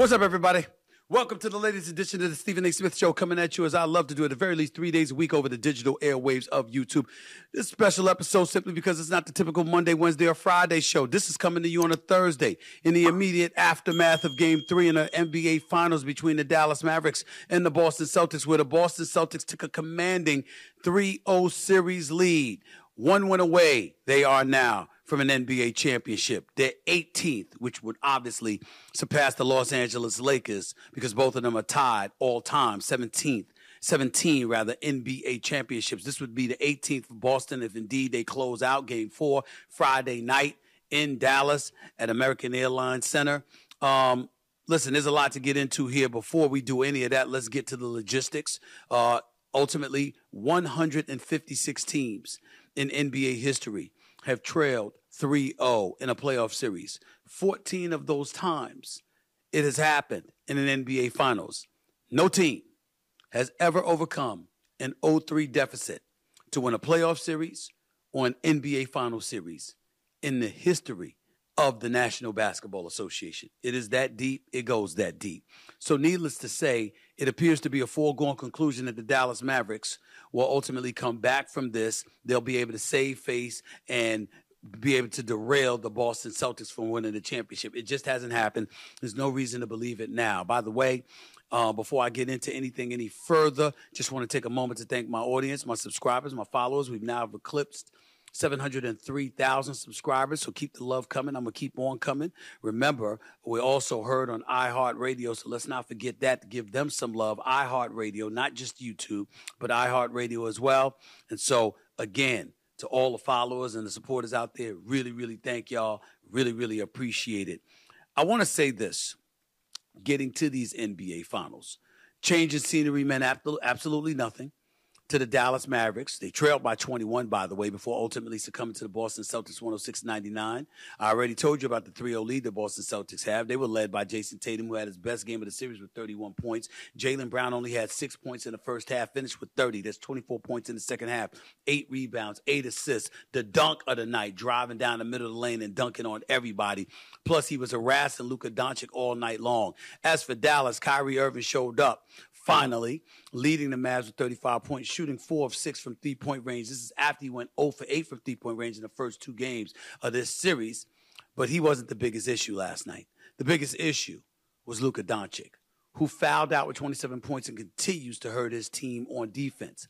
What's up, everybody? Welcome to the latest edition of the Stephen A. Smith Show, coming at you as I love to do at the very least 3 days a week over the digital airwaves of YouTube. This special episode simply because it's not the typical Monday, Wednesday, or Friday show. This is coming to you on a Thursday in the immediate aftermath of Game 3 in the NBA Finals between the Dallas Mavericks and the Boston Celtics, where the Boston Celtics took a commanding 3-0 series lead. One win away, they are now, from an NBA championship. They're 18th, which would obviously surpass the Los Angeles Lakers because both of them are tied all time, 17 NBA championships. This would be the 18th for Boston if indeed they close out Game 4 Friday night in Dallas at American Airlines Center. Listen, there's a lot to get into here. Before we do any of that, let's get to the logistics. Ultimately, 156 teams in NBA history have trailed 3-0 in a playoff series. 14 of those times it has happened in an NBA Finals. No team has ever overcome an 0-3 deficit to win a playoff series or an NBA Finals series in the history of the National Basketball Association. It is that deep. It goes that deep. So needless to say, it appears to be a foregone conclusion that the Dallas Mavericks will ultimately come back from this. They'll be able to save face and be able to derail the Boston Celtics from winning the championship. It just hasn't happened. There's no reason to believe it now. By the way, before I get into anything any further, just want to take a moment to thank my audience, my subscribers, my followers. We've now eclipsed 703,000 subscribers, so keep the love coming. I'm going to keep on coming. Remember, we're also heard on iHeartRadio, so let's not forget that to give them some love. iHeartRadio, not just YouTube, but iHeartRadio as well. And so, again, to all the followers and the supporters out there, really, really thank y'all. Really, really appreciate it. I want to say this, getting to these NBA Finals. Changing scenery meant absolutely nothing to the Dallas Mavericks. They trailed by 21, by the way, before ultimately succumbing to the Boston Celtics 106-99. I already told you about the 3-0 lead the Boston Celtics have. They were led by Jason Tatum, who had his best game of the series with 31 points. Jaylen Brown only had 6 points in the first half, finished with 30. That's 24 points in the second half, 8 rebounds, 8 assists. The dunk of the night, driving down the middle of the lane and dunking on everybody. Plus, he was harassing Luka Doncic all night long. As for Dallas, Kyrie Irving showed up, finally, leading the Mavs with 35 points, shooting 4 of 6 from three-point range. This is after he went 0 for 8 from three-point range in the first 2 games of this series. But he wasn't the biggest issue last night. The biggest issue was Luka Doncic, who fouled out with 27 points and continues to hurt his team on defense.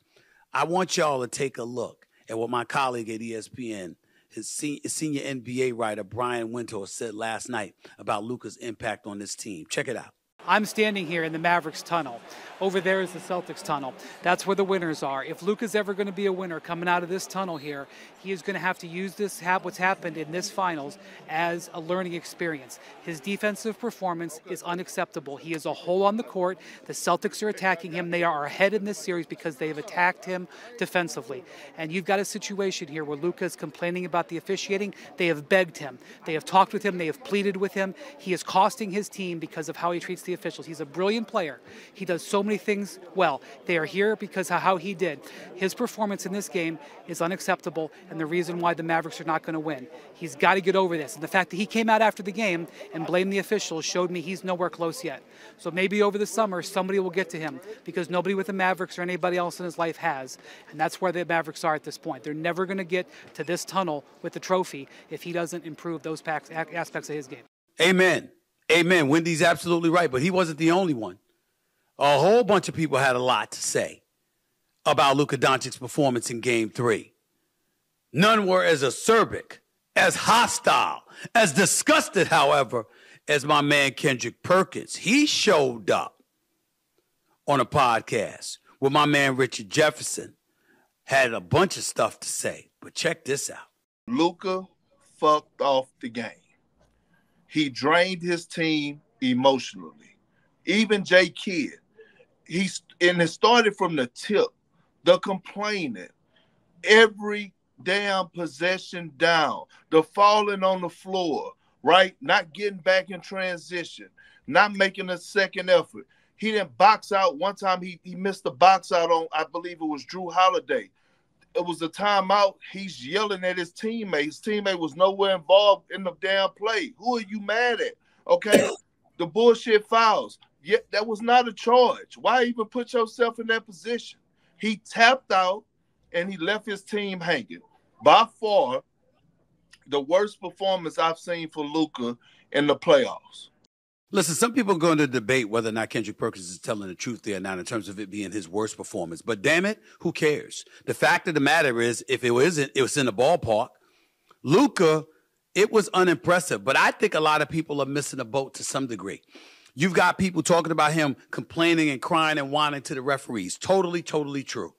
I want y'all to take a look at what my colleague at ESPN, his senior NBA writer, Brian Windhorst, said last night about Luka's impact on this team. Check it out. I'm standing here in the Mavericks tunnel. Over there is the Celtics tunnel. That's where the winners are. If Luka's ever going to be a winner coming out of this tunnel here, he is going to have to use what's happened in this finals as a learning experience. His defensive performance is unacceptable. He is a hole on the court. The Celtics are attacking him. They are ahead in this series because they have attacked him defensively. And you've got a situation here where Luka is complaining about the officiating. They have begged him. They have talked with him. They have pleaded with him. He is costing his team because of how he treats the officials. He's a brilliant player. He does so many things well. They are here because of how he did. His performance in this game is unacceptable and the reason why the Mavericks are not going to win. He's got to get over this. And the fact that he came out after the game and blamed the officials showed me he's nowhere close yet. So maybe over the summer somebody will get to him because nobody with the Mavericks or anybody else in his life has. And that's where the Mavericks are at this point. They're never going to get to this tunnel with the trophy if he doesn't improve those aspects of his game. Amen. Amen. Wendy's absolutely right, but he wasn't the only one. A whole bunch of people had a lot to say about Luka Doncic's performance in Game 3. None were as acerbic, as hostile, as disgusted, however, as my man Kendrick Perkins. He showed up on a podcast with my man Richard Jefferson, had a bunch of stuff to say, but check this out. Luka fucked off the game. He drained his team emotionally. Even Jay Kidd, it started from the tip, the complaining, every damn possession down, the falling on the floor, right? Not getting back in transition, not making a second effort. He didn't box out. One time he missed the box out on, I believe it was Drew Holiday. It was a timeout. He's yelling at his teammate. His teammate was nowhere involved in the damn play. Who are you mad at? Okay. the bullshit fouls. Yet that was not a charge. Why even put yourself in that position? He tapped out and he left his team hanging. By far, the worst performance I've seen for Luka in the playoffs. Listen, some people are going to debate whether or not Kendrick Perkins is telling the truth there now in terms of it being his worst performance. But damn it, who cares? The fact of the matter is, if it wasn't, it was in the ballpark. Luka, it was unimpressive. But I think a lot of people are missing a boat to some degree. You've got people talking about him complaining and crying and whining to the referees. Totally, totally true.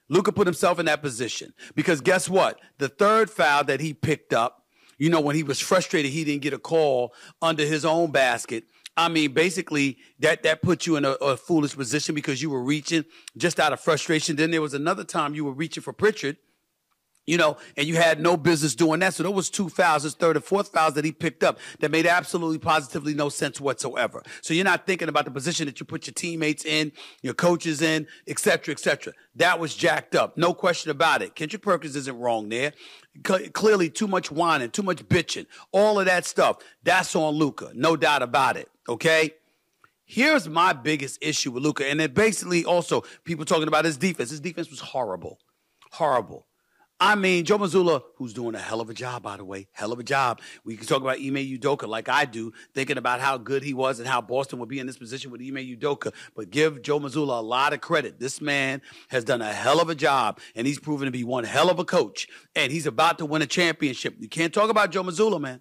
Luka put himself in that position because guess what? The third foul that he picked up, you know, when he was frustrated, he didn't get a call under his own basket. I mean, basically, that put you in a foolish position because you were reaching just out of frustration. Then there was another time you were reaching for Pritchard, you know, and you had no business doing that. So there was two fouls, his third and fourth fouls that he picked up that made absolutely positively no sense whatsoever. So you're not thinking about the position that you put your teammates in, your coaches in, et cetera, et cetera. That was jacked up. No question about it. Kendrick Perkins isn't wrong there. Clearly too much whining, too much bitching, all of that stuff. That's on Luka. No doubt about it. Okay? Here's my biggest issue with Luka. And then basically also people talking about his defense. His defense was horrible. Horrible. I mean, Joe Mazzulla, who's doing a hell of a job, by the way, hell of a job. We can talk about Ime Udoka like I do, thinking about how good he was and how Boston would be in this position with Ime Udoka. But give Joe Mazzulla a lot of credit. This man has done a hell of a job, and he's proven to be one hell of a coach. And he's about to win a championship. You can't talk about Joe Mazzulla, man,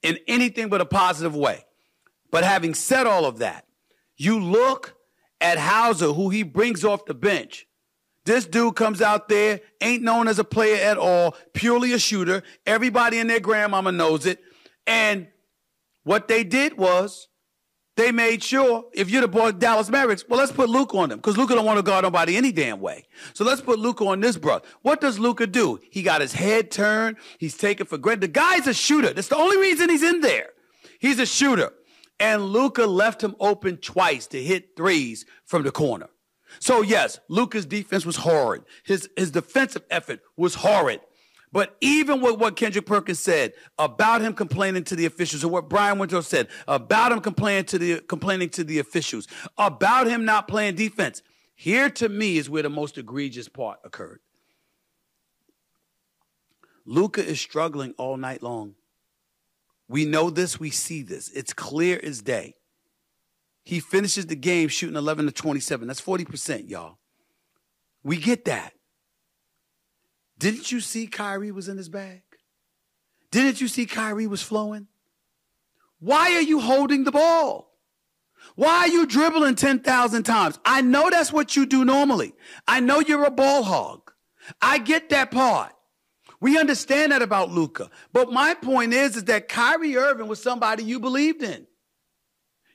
in anything but a positive way. But having said all of that, you look at Hauser, who he brings off the bench. This dude comes out there, ain't known as a player at all, purely a shooter. Everybody and their grandmama knows it. And what they did was they made sure, if you're the boy Dallas Mavericks, well, let's put Luka on them because Luka don't want to guard nobody any damn way. So let's put Luka on this, bro. What does Luka do? He got his head turned. He's taken for granted. The guy's a shooter. That's the only reason he's in there. He's a shooter. And Luka left him open twice to hit threes from the corner. So, yes, Luka's defense was horrid. His defensive effort was horrid. But even with what Kendrick Perkins said about him complaining to the officials and what Brian Winter said about him complaining to the officials, about him not playing defense, here to me is where the most egregious part occurred. Luka is struggling all night long. We know this. We see this. It's clear as day. He finishes the game shooting 11 to 27. That's 40%, y'all. We get that. Didn't you see Kyrie was in his bag? Didn't you see Kyrie was flowing? Why are you holding the ball? Why are you dribbling 10,000 times? I know that's what you do normally. I know you're a ball hog. I get that part. We understand that about Luka. But my point is that Kyrie Irving was somebody you believed in.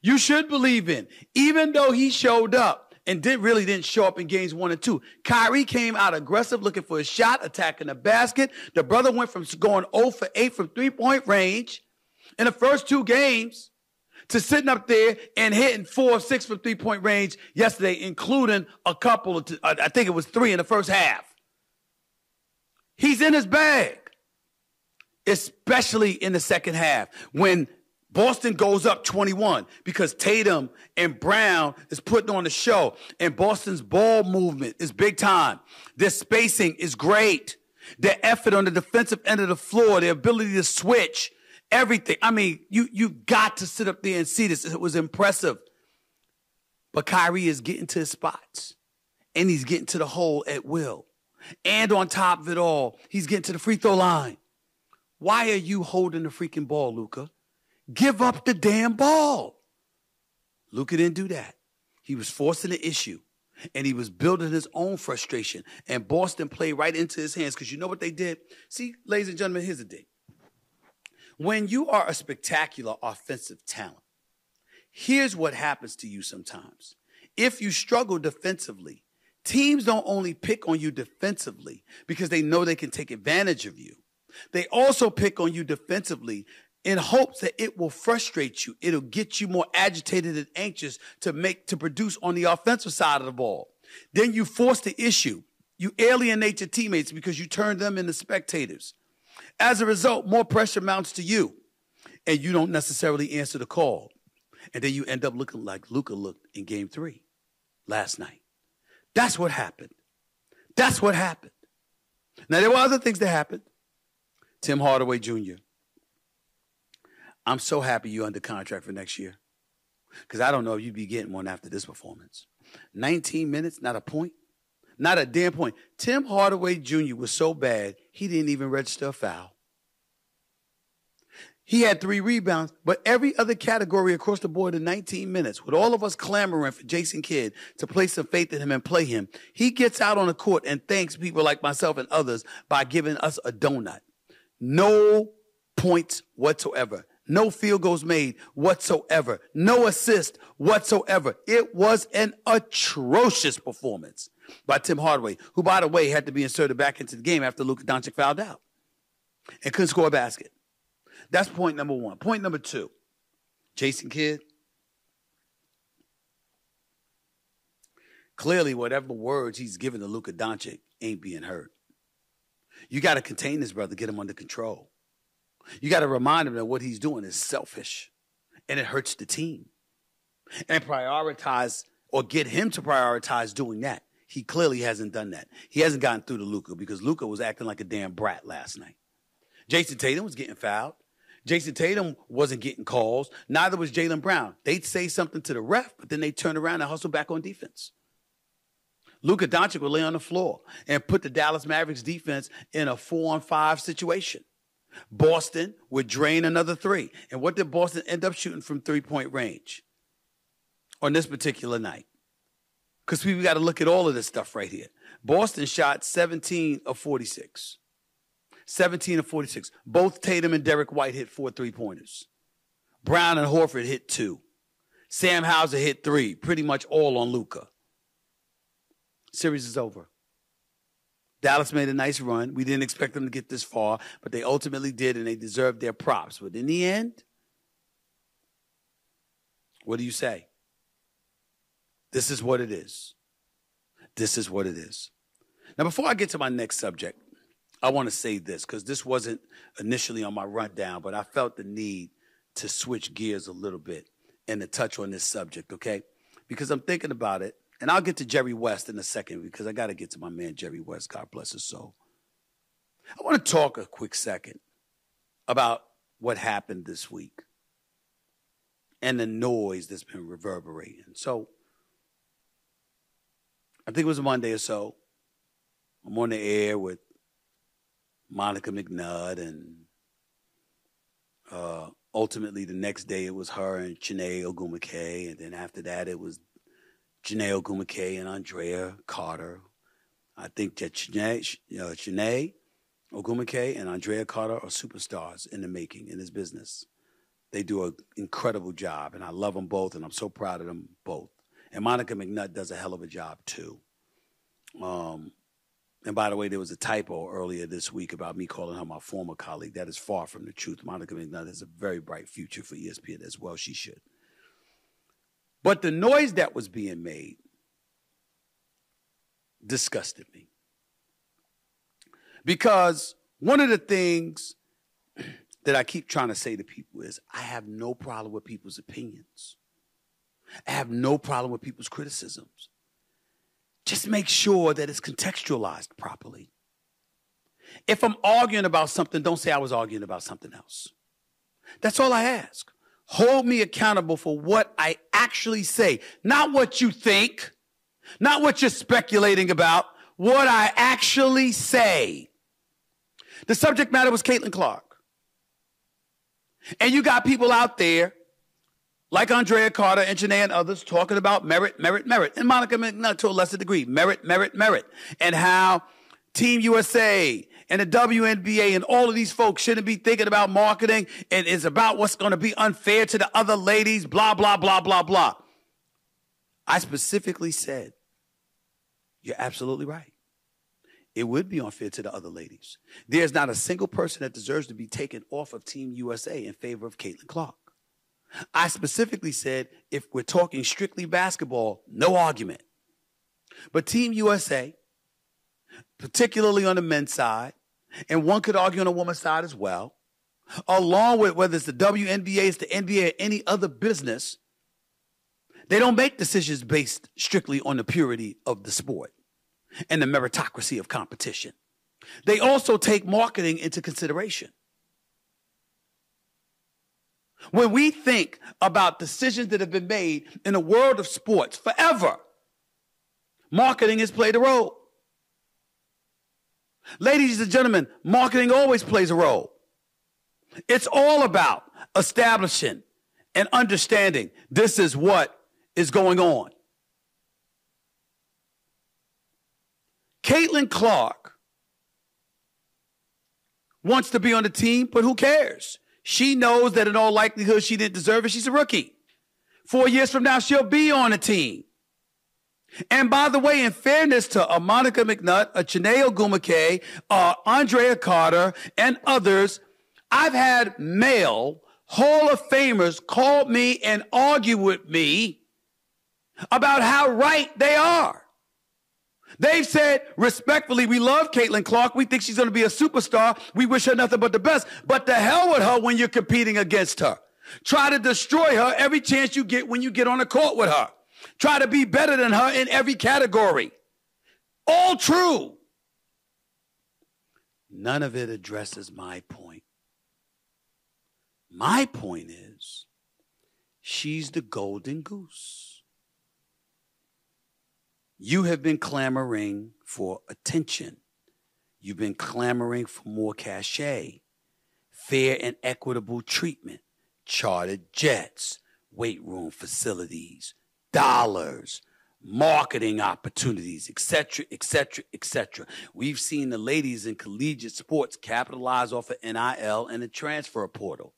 You should believe in, even though he showed up and really didn't show up in games 1 and 2. Kyrie came out aggressive, looking for a shot, attacking the basket. The brother went from going 0 for 8 from three-point range in the first 2 games to sitting up there and hitting 4 of 6 from three-point range yesterday, including a couple of, I think it was 3 in the first half. He's in his bag, especially in the second half when Boston goes up 21 because Tatum and Brown is putting on the show, and Boston's ball movement is big time. Their spacing is great. Their effort on the defensive end of the floor, their ability to switch, everything. I mean, you got to sit up there and see this. It was impressive. But Kyrie is getting to his spots, and he's getting to the hole at will. And on top of it all, he's getting to the free throw line. Why are you holding the freaking ball, Luka? Give up the damn ball. Luka didn't do that. He was forcing the issue, and he was building his own frustration. And Boston played right into his hands because you know what they did? See, ladies and gentlemen, here's the thing. When you are a spectacular offensive talent, here's what happens to you sometimes. If you struggle defensively, teams don't only pick on you defensively because they know they can take advantage of you. They also pick on you defensively in hopes that it will frustrate you. It'll get you more agitated and anxious to produce on the offensive side of the ball. Then you force the issue. You alienate your teammates because you turn them into spectators. As a result, more pressure mounts to you, and you don't necessarily answer the call. And then you end up looking like Luka looked in game 3 last night. That's what happened. That's what happened. Now, there were other things that happened. Tim Hardaway Jr., I'm so happy you're under contract for next year because I don't know if you'd be getting one after this performance. 19 minutes, not a point, not a damn point. Tim Hardaway Jr. was so bad, he didn't even register a foul. He had 3 rebounds, but every other category across the board in 19 minutes, with all of us clamoring for Jason Kidd to place some faith in him and play him, he gets out on the court and thanks people like myself and others by giving us a donut. No points whatsoever. No field goals made whatsoever. No assist whatsoever. It was an atrocious performance by Tim Hardaway, who, by the way, had to be inserted back into the game after Luka Doncic fouled out and couldn't score a basket. That's point number 1. Point number 2, Jason Kidd. Clearly, whatever words he's given to Luka Doncic ain't being heard. You got to contain this brother, get him under control. You got to remind him that what he's doing is selfish and it hurts the team. And prioritize or get him to prioritize doing that. He clearly hasn't done that. He hasn't gotten through to Luka because Luka was acting like a damn brat last night. Jason Tatum was getting fouled. Jason Tatum wasn't getting calls. Neither was Jaylen Brown. They'd say something to the ref, but then they turn around and hustle back on defense. Luka Doncic would lay on the floor and put the Dallas Mavericks defense in a 4-on-5 situation. Boston would drain another 3. And what did Boston end up shooting from 3-point range on this particular night? Because we got to look at all of this stuff right here. Boston shot 17 of 46. 17 of 46. Both Tatum and Derek White hit 4 3-pointers. Brown and Horford hit 2. Sam Hauser hit 3, pretty much all on Luka. Series is over. Dallas made a nice run. We didn't expect them to get this far, but they ultimately did, and they deserved their props. But in the end, what do you say? This is what it is. This is what it is. Now, before I get to my next subject, I want to say this, because this wasn't initially on my rundown, but I felt the need to switch gears a little bit and to touch on this subject, okay? Because I'm thinking about it. And I'll get to Jerry West in a second because I got to get to my man Jerry West. God bless his soul. I want to talk a quick second about what happened this week and the noise that's been reverberating. So I think it was a Monday or so. I'm on the air with Monica McNutt, and ultimately the next day it was her and Chiney Ogwumike, and then after that it was Janae Ogwumike and Andrea Carter. I think that Chiney Ogwumike and Andrea Carter are superstars in the making in this business. They do an incredible job, and I love them both, and I'm so proud of them both. And Monica McNutt does a hell of a job, too. And by the way, there was a typo earlier this week about me calling her my former colleague. That is far from the truth. Monica McNutt has a very bright future for ESPN as well. She should. But the noise that was being made disgusted me. Because one of the things that I keep trying to say to people is I have no problem with people's opinions. I have no problem with people's criticisms. Just make sure that it's contextualized properly. If I'm arguing about something, don't say I was arguing about something else. That's all I ask. Hold me accountable for what I actually say, not what you think, not what you're speculating about, what I actually say. The subject matter was Caitlin Clark. And you got people out there like Andrea Carter and Janae and others talking about merit, merit, merit. And Monica McNutt to a lesser degree, merit, merit, merit. And how Team USA and the WNBA and all of these folks shouldn't be thinking about marketing and it's about what's going to be unfair to the other ladies, blah, blah, blah, blah, blah. I specifically said, you're absolutely right. It would be unfair to the other ladies. There's not a single person that deserves to be taken off of Team USA in favor of Caitlin Clark. I specifically said, if we're talking strictly basketball, no argument. But Team USA, particularly on the men's side, and one could argue on the women's side as well, along with whether it's the WNBA, it's the NBA, or any other business, They don't make decisions based strictly on the purity of the sport and the meritocracy of competition. They also take marketing into consideration. When we think about decisions that have been made in the world of sports forever, marketing has played a role. Ladies and gentlemen, marketing always plays a role. It's all about establishing and understanding this is what is going on. Caitlin Clark wants to be on the team, but who cares? She knows that in all likelihood she didn't deserve it. She's a rookie. 4 years from now, she'll be on the team. And by the way, in fairness to Monica McNutt, Chiney Ogwumike, Andrea Carter, and others, I've had male Hall of Famers call me and argue with me about how right they are. They've said, respectfully, we love Caitlin Clark. We think she's going to be a superstar. We wish her nothing but the best. But to hell with her when you're competing against her. Try to destroy her every chance you get when you get on the court with her. Try to be better than her in every category. All true. None of it addresses my point. My point is, she's the golden goose. You have been clamoring for attention. You've been clamoring for more cachet, fair and equitable treatment, chartered jets, weight room facilities, dollars, marketing opportunities, etc., etc., etc. We've seen the ladies in collegiate sports capitalize off of NIL and the transfer portal.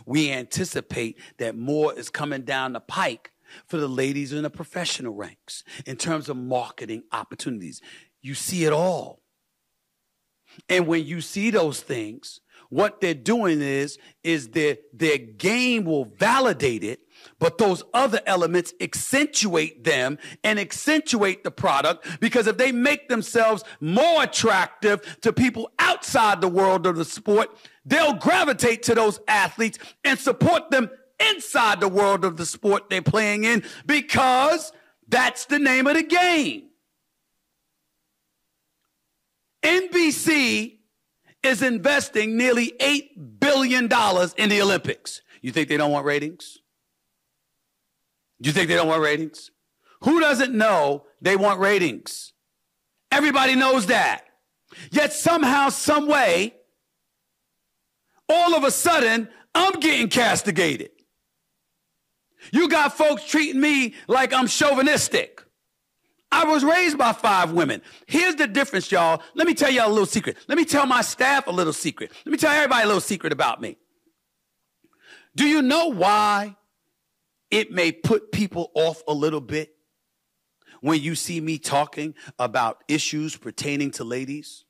We anticipate that more is coming down the pike for the ladies in the professional ranks in terms of marketing opportunities. You see it all. And when you see those things, what they're doing is their game will validate it, but those other elements accentuate them and accentuate the product, because if they make themselves more attractive to people outside the world of the sport, they'll gravitate to those athletes and support them inside the world of the sport they're playing in, because that's the name of the game. NBC is investing nearly $8 billion in the Olympics. You think they don't want ratings? You think they don't want ratings? Who doesn't know they want ratings? Everybody knows that. Yet somehow, some way, all of a sudden, I'm getting castigated. You got folks treating me like I'm chauvinistic. I was raised by 5 women. Here's the difference, y'all. Let me tell y'all a little secret. Let me tell my staff a little secret. Let me tell everybody a little secret about me. Do you know why it may put people off a little bit when you see me talking about issues pertaining to ladies?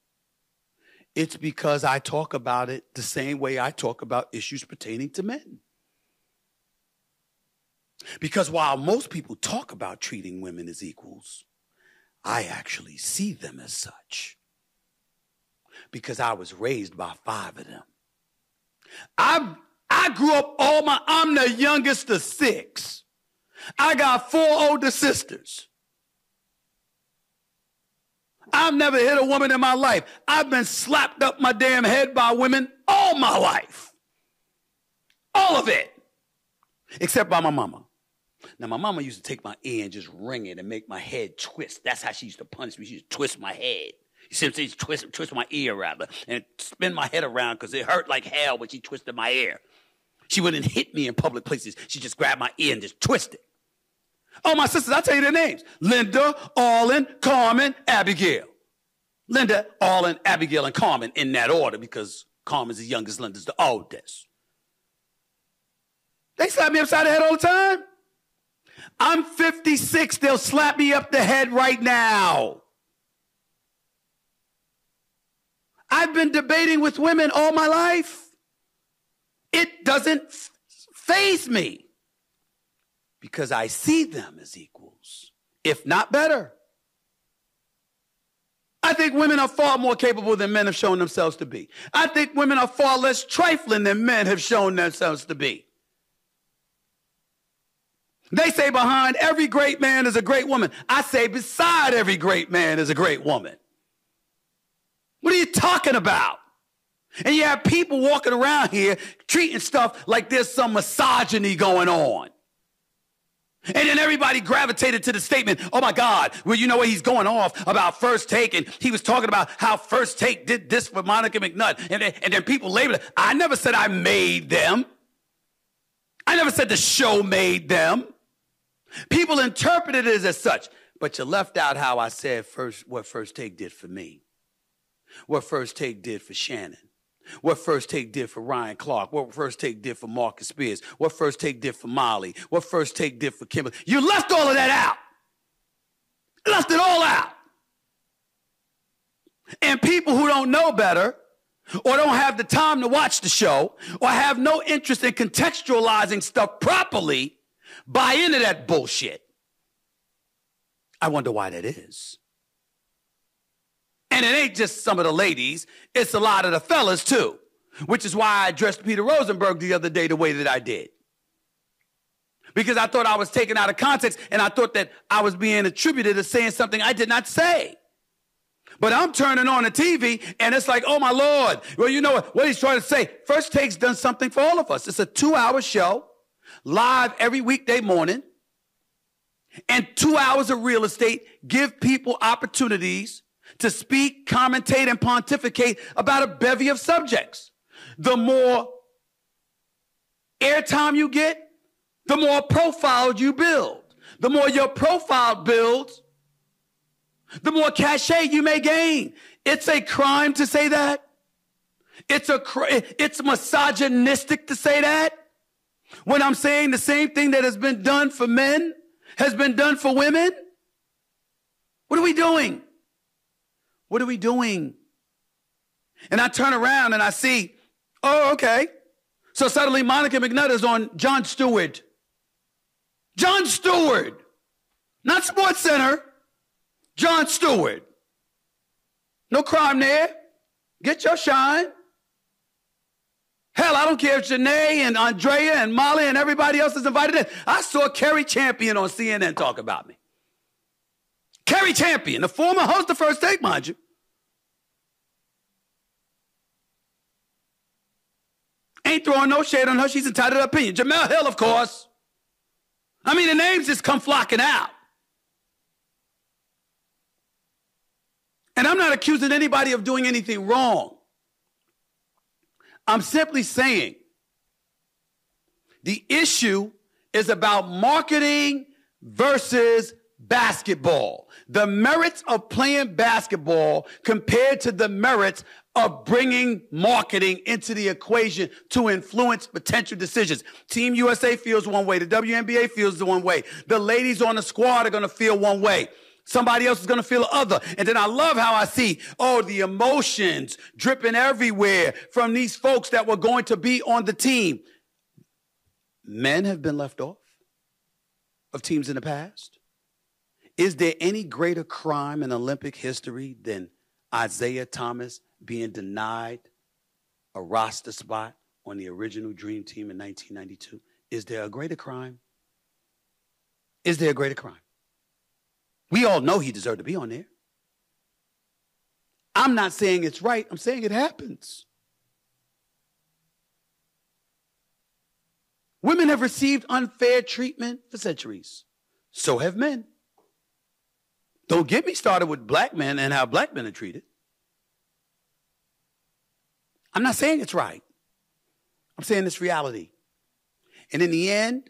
It's because I talk about it the same way I talk about issues pertaining to men. Because while most people talk about treating women as equals, I actually see them as such. Because I was raised by 5 of them. I grew up I'm the youngest of 6. I got 4 older sisters. I've never hit a woman in my life. I've been slapped up my damn head by women all my life. All of it. Except by my mama. Now, my mama used to take my ear and just ring it and make my head twist. That's how she used to punish me. She used to twist my head. You see what I'm saying? Twist my ear rather, and spin my head around because it hurt like hell when she twisted my ear. She wouldn't hit me in public places. She just grabbed my ear and just twisted. Oh, my sisters, I'll tell you their names. Linda, Arlen, Carmen, Abigail. Linda, Arlen, Abigail, and Carmen in that order, because Carmen's the youngest, Linda's the oldest. They slap me upside the head all the time. I'm 56. They'll slap me up the head right now. I've been debating with women all my life. It doesn't faze me because I see them as equals, if not better. I think women are far more capable than men have shown themselves to be. I think women are far less trifling than men have shown themselves to be. They say behind every great man is a great woman. I say beside every great man is a great woman. What are you talking about? And you have people walking around here treating stuff like there's some misogyny going on. And then everybody gravitated to the statement, oh my God, well, you know what, he's going off about First Take, and he was talking about how First Take did this for Monica McNutt, and then people labeled it. I never said I made them. I never said the show made them. People interpreted it as such, but you left out how I said what First Take did for me, what First Take did for Shannon, what First Take did for Ryan Clark, what First Take did for Marcus Spears, what First Take did for Molly, what First Take did for Kimberly. You left all of that out. You left it all out. And people who don't know better or don't have the time to watch the show or have no interest in contextualizing stuff properly buy into that bullshit. I wonder why that is. And it ain't just some of the ladies, it's a lot of the fellas too, which is why I addressed Peter Rosenberg the other day the way that I did. Because I thought I was taken out of context and I thought that I was being attributed to saying something I did not say. But I'm turning on the TV and it's like, oh my Lord, well, you know what he's trying to say. First Take's done something for all of us. It's a 2-hour show, live every weekday morning, and 2 hours of real estate give people opportunities to speak, commentate, and pontificate about a bevy of subjects. The more airtime you get, the more profile you build. The more your profile builds, the more cachet you may gain. It's a crime to say that. It's misogynistic to say that. When I'm saying the same thing that has been done for men has been done for women. What are we doing? What are we doing? And I turn around and I see, oh, okay. So suddenly Monica McNutt is on Jon Stewart. Jon Stewart. Not Sports Center. Jon Stewart. No crime there. Get your shine. Hell, I don't care if Janae and Andrea and Molly and everybody else is invited in. I saw Kerry Champion on CNN talk about me. Kerry Champion, the former host of First Take, mind you. Ain't throwing no shade on her. She's entitled to her opinion. Jamel Hill, of course. I mean, the names just come flocking out. And I'm not accusing anybody of doing anything wrong. I'm simply saying the issue is about marketing versus basketball. The merits of playing basketball compared to the merits of bringing marketing into the equation to influence potential decisions. Team USA feels one way. The WNBA feels the one way. The ladies on the squad are going to feel one way. Somebody else is going to feel the other. And then I love how I see, the emotions dripping everywhere from these folks that were going to be on the team. Men have been left off of teams in the past. Is there any greater crime in Olympic history than Isaiah Thomas being denied a roster spot on the original Dream Team in 1992? Is there a greater crime? Is there a greater crime? We all know he deserved to be on there. I'm not saying it's right. I'm saying it happens. Women have received unfair treatment for centuries. So have men. Don't get me started with black men and how black men are treated. I'm not saying it's right. I'm saying it's reality. And in the end,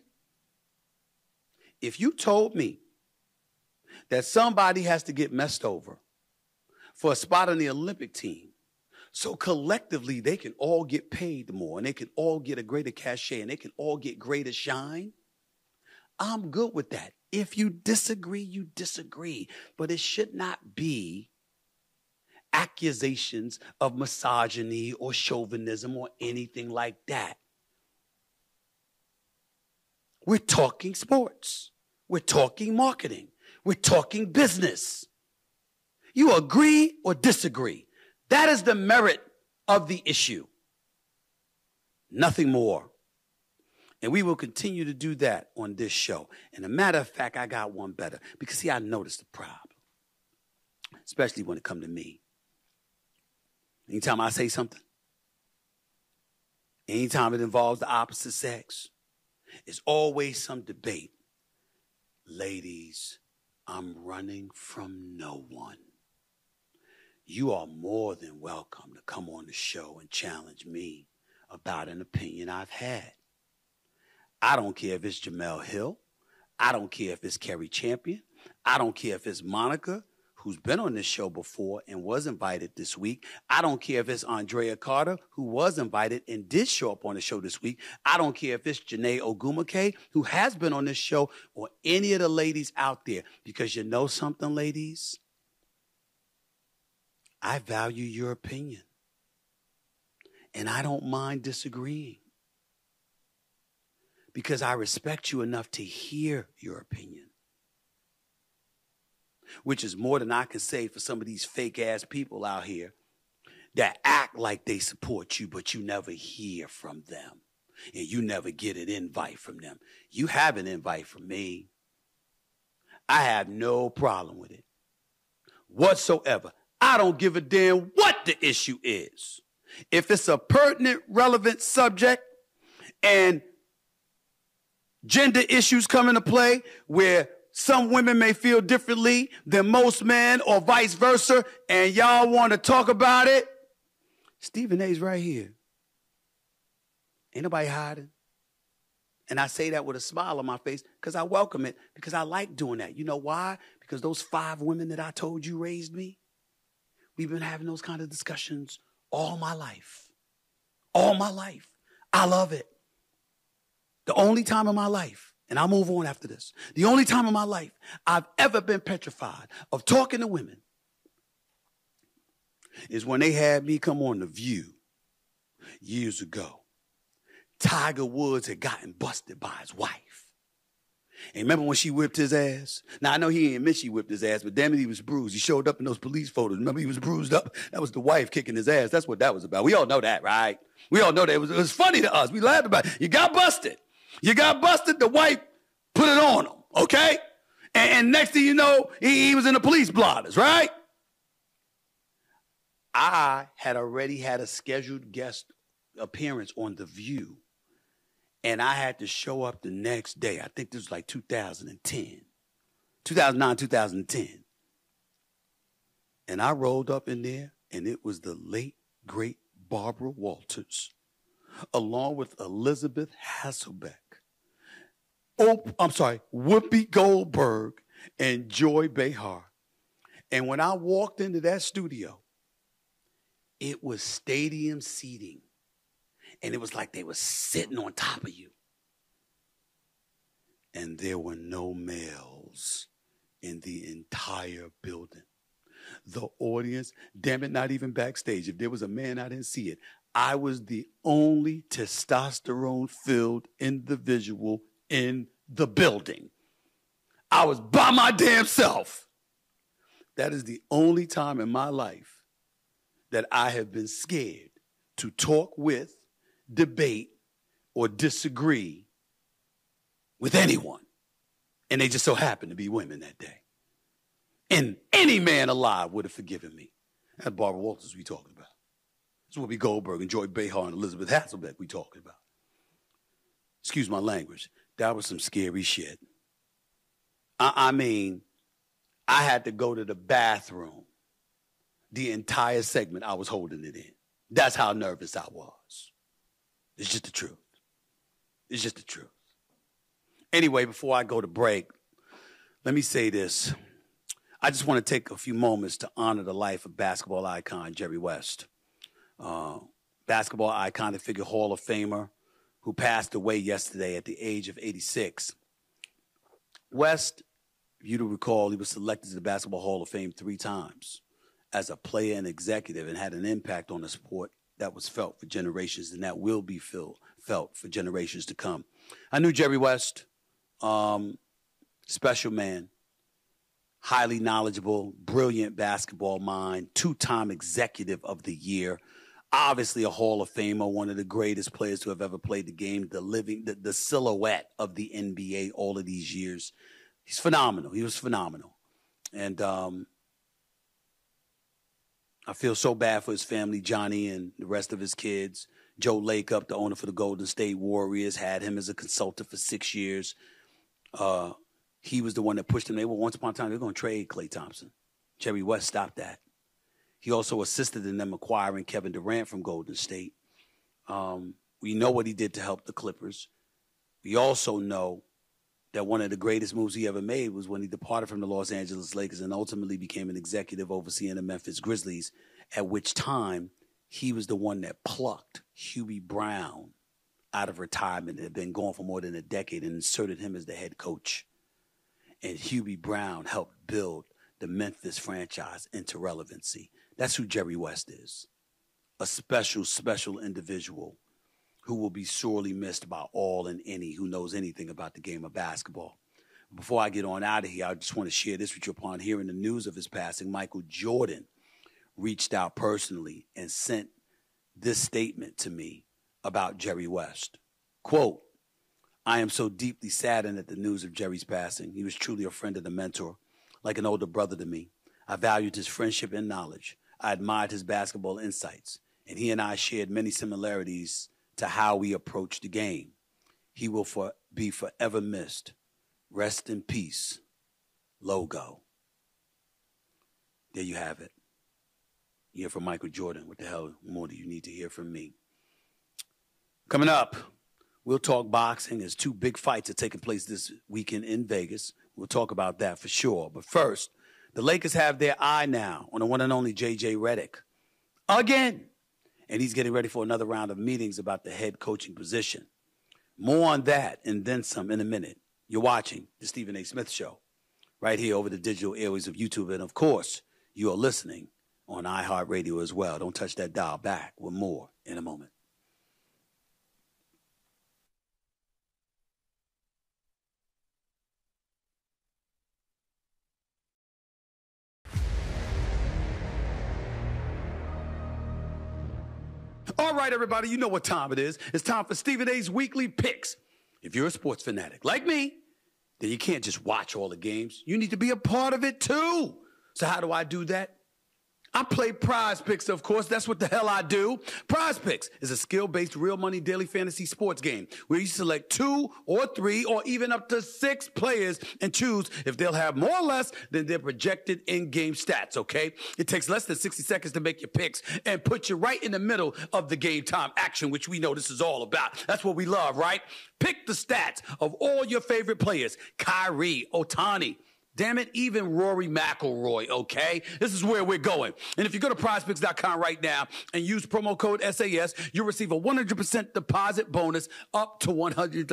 if you told me that somebody has to get messed over for a spot on the Olympic team, so collectively they can all get paid more and they can all get a greater cachet and they can all get greater shine, I'm good with that. If you disagree, you disagree. But it should not be accusations of misogyny or chauvinism or anything like that. We're talking sports. We're talking marketing. We're talking business. You agree or disagree. That is the merit of the issue. Nothing more And we will continue to do that on this show. And a matter of fact, I got one better. Because, see, I noticed the problem. Especially when it comes to me. Anytime I say something, anytime it involves the opposite sex, it's always some debate. Ladies, I'm running from no one. You are more than welcome to come on the show and challenge me about an opinion I've had. I don't care if it's Jamel Hill. I don't care if it's Kerry Champion. I don't care if it's Monica, who's been on this show before and was invited this week. I don't care if it's Andrea Carter, who was invited and did show up on the show this week. I don't care if it's Janae Ogumake, who has been on this show, or any of the ladies out there. Because you know something, ladies? I value your opinion. And I don't mind disagreeing. Because I respect you enough to hear your opinion. Which is more than I can say for some of these fake-ass people out here that act like they support you, but you never hear from them. And you never get an invite from them. You have an invite from me. I have no problem with it whatsoever. I don't give a damn what the issue is. If it's a pertinent, relevant subject and gender issues come into play where some women may feel differently than most men or vice versa, and y'all want to talk about it, Stephen A's right here. Ain't nobody hiding. And I say that with a smile on my face because I welcome it, because I like doing that. You know why? Because those 5 women that I told you raised me, we've been having those kind of discussions all my life. All my life. I love it. The only time in my life, and I'll move on after this, the only time in my life I've ever been petrified of talking to women is when they had me come on The View years ago. Tiger Woods had gotten busted by his wife. And remember when she whipped his ass? Now, I know he didn't admit she whipped his ass, but damn it, he was bruised. He showed up in those police photos. Remember, he was bruised up? That was the wife kicking his ass. That's what that was about. We all know that, right? We all know that. It was funny to us. We laughed about it. You got busted. You got busted. The wife put it on him, okay? And next thing you know, he was in the police blotters, right? I had already had a scheduled guest appearance on The View. And I had to show up the next day. I think this was like 2009, 2010. And I rolled up in there, and it was the late, great Barbara Walters, along with Elizabeth Hasselbeck. Whoopi Goldberg and Joy Behar. And when I walked into that studio, it was stadium seating. And it was like they were sitting on top of you. And there were no males in the entire building. The audience, damn it, not even backstage. If there was a man, I didn't see it. I was the only testosterone-filled individual in the building. I was by my damn self. That is the only time in my life that I have been scared to talk with, debate, or disagree with anyone. And they just so happened to be women that day. And any man alive would have forgiven me. That's Barbara Walters we talking about. That's Whoopi Goldberg and Joy Behar and Elizabeth Hasselbeck we talking about. Excuse my language. That was some scary shit. I mean, I had to go to the bathroom the entire segment I was holding it in. That's how nervous I was. It's just the truth. It's just the truth. Anyway, before I go to break, let me say this. I just want to take a few moments to honor the life of basketball icon Jerry West. Basketball iconic figure, Hall of Famer, who passed away yesterday at the age of 86. West, if you do recall, he was selected to the Basketball Hall of Fame 3 times as a player and executive, and had an impact on the sport that was felt for generations, and that will be felt for generations to come. I knew Jerry West, special man, highly knowledgeable, brilliant basketball mind, 2-time executive of the year. obviously a Hall of Famer, one of the greatest players to have ever played the game, the silhouette of the NBA all of these years. He's phenomenal. He was phenomenal. And I feel so bad for his family, Johnny and the rest of his kids. Joe Lacob, the owner for the Golden State Warriors, had him as a consultant for 6 years. He was the one that pushed him. They were once upon a time, they were going to trade Klay Thompson. Jerry West stopped that. He also assisted in them acquiring Kevin Durant from Golden State. We know what he did to help the Clippers. We also know that one of the greatest moves he ever made was when he departed from the Los Angeles Lakers and ultimately became an executive overseeing the Memphis Grizzlies, at which time he was the one that plucked Hubie Brown out of retirement that had been gone for more than a decade and inserted him as the head coach. And Hubie Brown helped build the Memphis franchise into relevancy. That's who Jerry West is. A special, special individual who will be sorely missed by all and any who knows anything about the game of basketball. Before I get on out of here, I just want to share this with you. Upon hearing the news of his passing, Michael Jordan reached out personally and sent this statement to me about Jerry West. Quote, "I am so deeply saddened at the news of Jerry's passing. He was truly a friend and a mentor, like an older brother to me. I valued his friendship and knowledge. I admired his basketball insights, and he and I shared many similarities to how we approach the game. He will be forever missed. Rest in peace. Logo." There you have it. You hear from Michael Jordan. What the hell more do you need to hear from me? Coming up, we'll talk boxing as 2 big fights are taking place this weekend in Vegas. We'll talk about that for sure. But first, the Lakers have their eye now on the one and only J.J. Redick. Again. And he's getting ready for another round of meetings about the head coaching position. More on that and then some in a minute. You're watching The Stephen A. Smith Show right here over the digital airways of YouTube. And, of course, you are listening on iHeartRadio as well. Don't touch that dial. Back with more in a moment. All right, everybody, you know what time it is. It's time for Stephen A's Weekly Picks. If you're a sports fanatic like me, then you can't just watch all the games. You need to be a part of it, too. So how do I do that? I play Prize Picks, of course. That's what the hell I do. Prize Picks is a skill-based, real money daily fantasy sports game where you select 2 or 3 or even up to 6 players and choose if they'll have more or less than their projected in-game stats, okay? It takes less than 60 seconds to make your picks and put you right in the middle of the game time action, which we know this is all about. That's what we love, right? Pick the stats of all your favorite players. Kyrie, Ohtani, damn it, even Rory McIlroy, okay? This is where we're going. And if you go to prizepicks.com right now and use promo code SAS, you'll receive a 100% deposit bonus up to $100.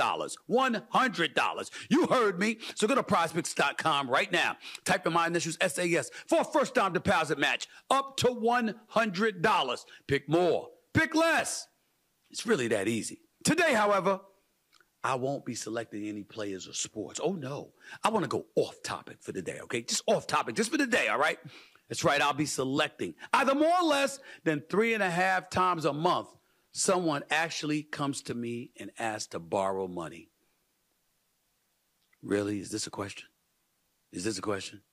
$100. You heard me. So go to prizepicks.com right now. Type in my initials SAS for a first-time deposit match up to $100. Pick more. Pick less. It's really that easy. Today, however, I won't be selecting any players or sports. Oh, no. I want to go off topic for the day, okay? Just off topic, just for the day, all right? That's right. I'll be selecting either more or less than 3.5 times a month. Someone actually comes to me and asks to borrow money. Really? Is this a question? Is this a question?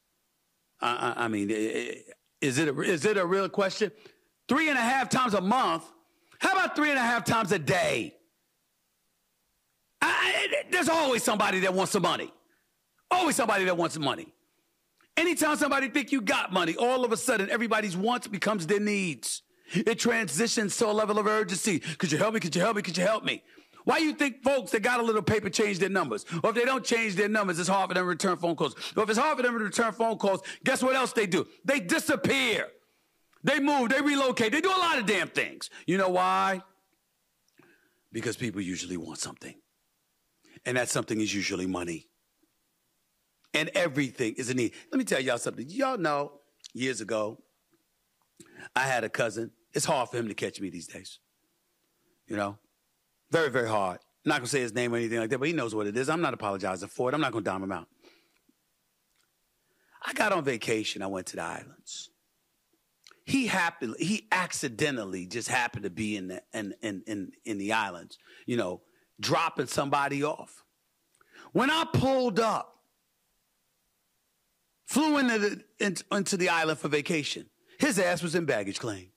I mean, is it a real question? 3.5 times a month? How about 3.5 times a day? There's always somebody that wants some money. Always somebody that wants some money. Anytime somebody think you got money, all of a sudden everybody's wants becomes their needs. It transitions to a level of urgency. Could you help me? Could you help me? Could you help me? Why you think folks that got a little paper change their numbers? Or if they don't change their numbers, it's hard for them to return phone calls. Or if it's hard for them to return phone calls, guess what else they do? They disappear. They move. They relocate. They do a lot of damn things. You know why? Because people usually want something. And that something is usually money. And everything is a need. Let me tell y'all something. Y'all know, years ago, I had a cousin. It's hard for him to catch me these days. You know? Very, very hard. I'm not going to say his name or anything like that, but he knows what it is. I'm not apologizing for it. I'm not going to dime him out. I got on vacation. I went to the islands. he accidentally just happened to be in the islands, dropping somebody off. When I pulled up, flew into the island for vacation, his ass was in baggage claim.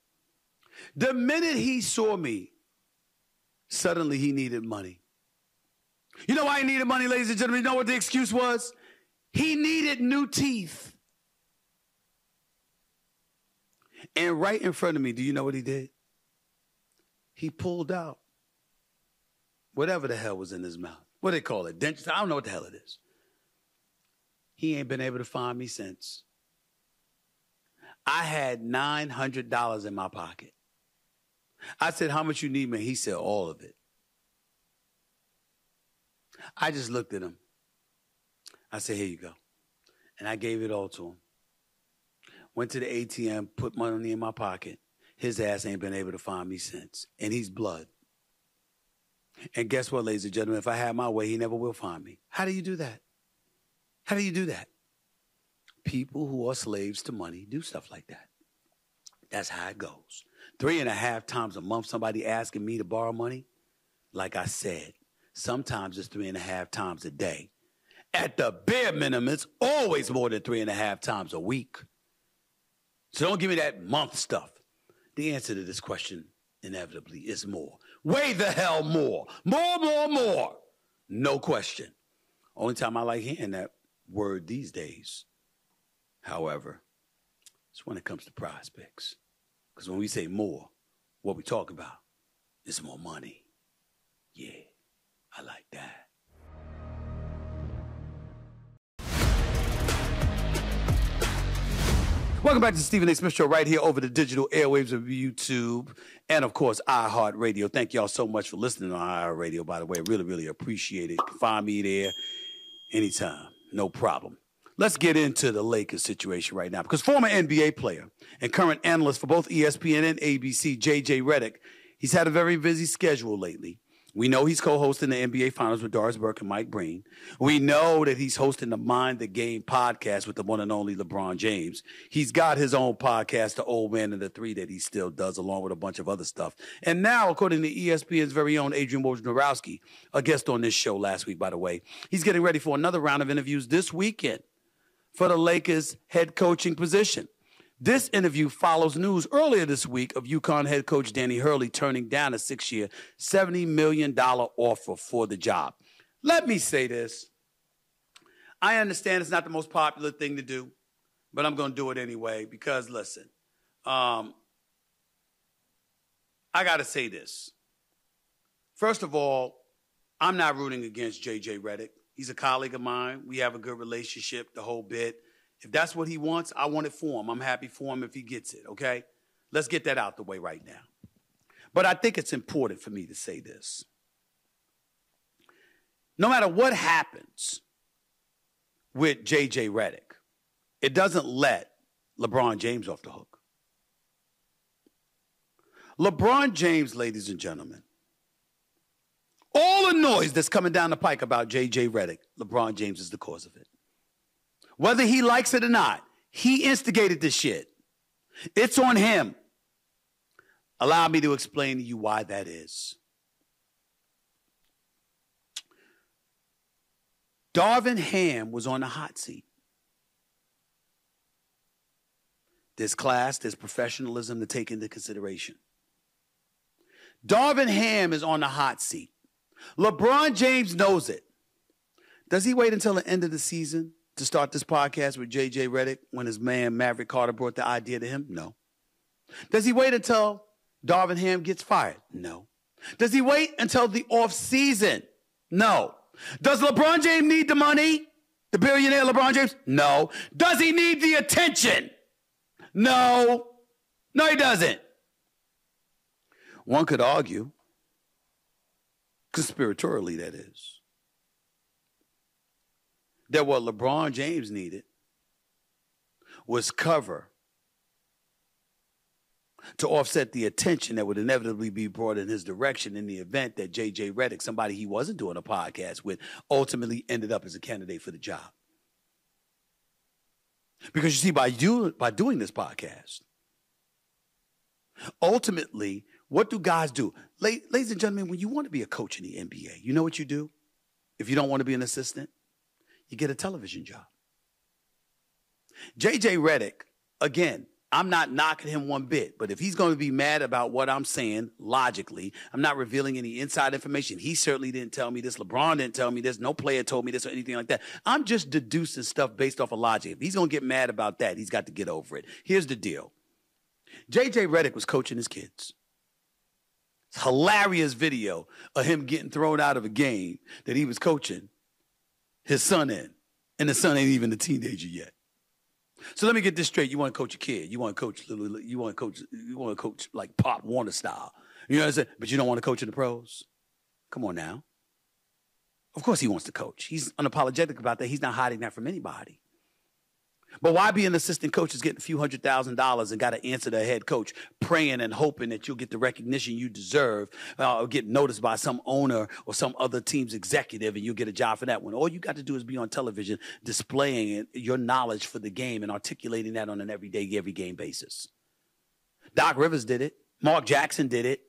The minute he saw me, suddenly he needed money. You know why he needed money, ladies and gentlemen? You know what the excuse was? He needed new teeth. And right in front of me, do you know what he did? He pulled out whatever the hell was in his mouth. What do they call it? Dentures? I don't know what the hell it is. He ain't been able to find me since. I had $900 in my pocket. I said, how much you need, man? He said, all of it. I just looked at him. I said, here you go. And I gave it all to him. Went to the ATM, put money in my pocket. His ass ain't been able to find me since. And he's blood. And guess what, ladies and gentlemen? If I had my way, he never will find me. How do you do that? How do you do that? People who are slaves to money do stuff like that. That's how it goes. 3.5 times a month, somebody asking me to borrow money. Like I said, sometimes it's 3.5 times a day. At the bare minimum, it's always more than 3.5 times a week. So don't give me that month stuff. The answer to this question, inevitably, is more. Way the hell more. More. No question. Only time I like hearing that word these days, however, is when it comes to prize picks. Because when we say more, what we talk about is more money. Yeah, I like that. Welcome back to the Stephen A. Smith Show right here over the digital airwaves of YouTube and, of course, iHeartRadio. Thank y'all so much for listening on iHeartRadio, by the way. Really, really appreciate it. You can find me there anytime. No problem. Let's get into the Lakers situation right now because former NBA player and current analyst for both ESPN and ABC, J.J. Redick, he's had a very busy schedule lately. We know he's co-hosting the NBA Finals with Doris Burke and Mike Breen. We know that he's hosting the Mind the Game podcast with the one and only LeBron James. He's got his own podcast, The Old Man and the Three, that he still does, along with a bunch of other stuff. And now, according to ESPN's very own Adrian Wojnarowski, a guest on this show last week, by the way, he's getting ready for another round of interviews this weekend for the Lakers head coaching position. This interview follows news earlier this week of UConn head coach Danny Hurley turning down a 6-year, $70 million offer for the job. Let me say this. I understand it's not the most popular thing to do, but I'm going to do it anyway because, listen, I got to say this. First of all, I'm not rooting against J.J. Redick. He's a colleague of mine. We have a good relationship, the whole bit. If that's what he wants, I want it for him. I'm happy for him if he gets it, okay? Let's get that out the way right now. But I think it's important for me to say this. No matter what happens with J.J. Redick, it doesn't let LeBron James off the hook. LeBron James, ladies and gentlemen, all the noise that's coming down the pike about J.J. Redick, LeBron James is the cause of it. Whether he likes it or not, he instigated this shit. It's on him. Allow me to explain to you why that is. Darvin Ham was on the hot seat. There's class, there's professionalism to take into consideration. Darvin Ham is on the hot seat. LeBron James knows it. Does he wait until the end of the season to start this podcast with J.J. Redick when his man Maverick Carter brought the idea to him? No. Does he wait until Darvin Ham gets fired? No. Does he wait until the off season? No. Does LeBron James need the money? The billionaire LeBron James? No. Does he need the attention? No. No, he doesn't. One could argue, conspiratorially that is, that what LeBron James needed was cover to offset the attention that would inevitably be brought in his direction in the event that J.J. Redick, somebody he wasn't doing a podcast with, ultimately ended up as a candidate for the job. Because you see, by doing this podcast, Ultimately, what do guys do? Ladies and gentlemen, when you want to be a coach in the NBA, you know what you do? If you don't want to be an assistant, you get a television job. J.J. Redick, again, I'm not knocking him one bit, but if he's going to be mad about what I'm saying logically, I'm not revealing any inside information. He certainly didn't tell me this. LeBron didn't tell me this. No player told me this or anything like that. I'm just deducing stuff based off of logic. If he's going to get mad about that, he's got to get over it. Here's the deal. J.J. Redick was coaching his kids. It's a hilarious video of him getting thrown out of a game that he was coaching his son in, and the son ain't even a teenager yet. So let me get this straight. You want to coach a kid. You want to coach like Pop Warner style. You know what I'm saying? But you don't want to coach in the pros? Come on now. Of course he wants to coach. He's unapologetic about that. He's not hiding that from anybody. But why be an assistant coach is getting a few $100,000 and got to answer the head coach, praying and hoping that you'll get the recognition you deserve or get noticed by some owner or some other team's executive and you'll get a job for that one. All you got to do is be on television displaying your knowledge for the game and articulating that on an every game basis. Doc Rivers did it. Mark Jackson did it.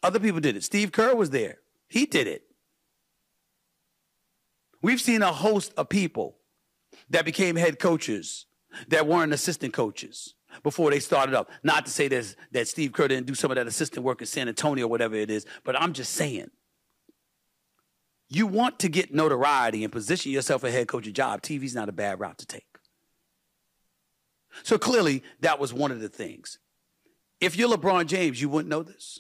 Other people did it. Steve Kerr was there. He did it. We've seen a host of people that became head coaches that weren't assistant coaches before they started up. Not to say that Steve Kerr didn't do some of that assistant work in San Antonio or whatever it is, but I'm just saying, you want to get notoriety and position yourself a head coaching job. TV's not a bad route to take. So clearly, that was one of the things. If you're LeBron James, you wouldn't know this.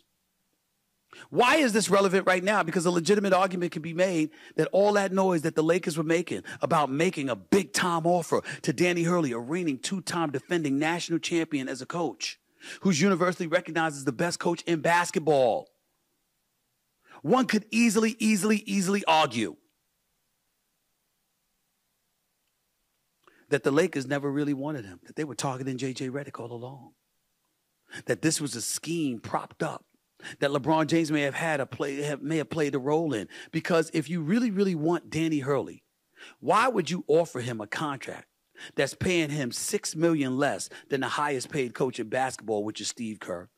Why is this relevant right now? Because a legitimate argument can be made that all that noise that the Lakers were making about making a big-time offer to Danny Hurley, a reigning two-time defending national champion as a coach, who's universally recognized as the best coach in basketball. One could easily argue that the Lakers never really wanted him, that they were targeting J.J. Redick all along, that this was a scheme propped up, that LeBron James may have played a role in. Because if you really want Danny Hurley, why would you offer him a contract that's paying him $6 million less than the highest paid coach in basketball, which is Steve Kerr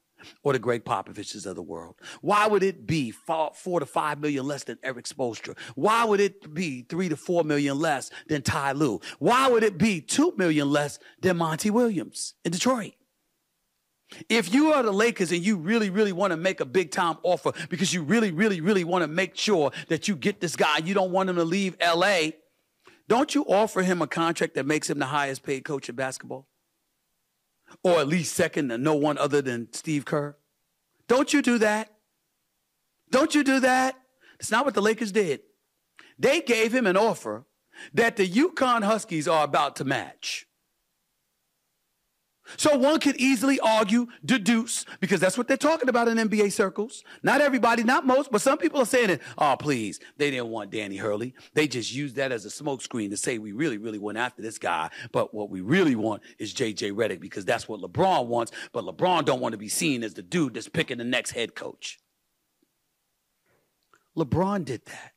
or the Greg Popoviches of the world? Why would it be $4 to $5 million less than Eric Spoelstra? Why would it be $3 to $4 million less than Ty Lue? Why would it be $2 million less than Monty Williams in Detroit? If you are the Lakers and you really want to make a big-time offer because you really want to make sure that you get this guy, you don't want him to leave L.A., don't you offer him a contract that makes him the highest paid coach in basketball? Or at least second to no one other than Steve Kerr? Don't you do that? Don't you do that? It's not what the Lakers did. They gave him an offer that the UConn Huskies are about to match. So one could easily argue, deduce, because that's what they're talking about in NBA circles. Not everybody, not most, but some people are saying it. Oh, please, they didn't want Danny Hurley. They just used that as a smokescreen to say we really went after this guy. But what we really want is J.J. Redick because that's what LeBron wants. But LeBron don't want to be seen as the dude that's picking the next head coach. LeBron did that.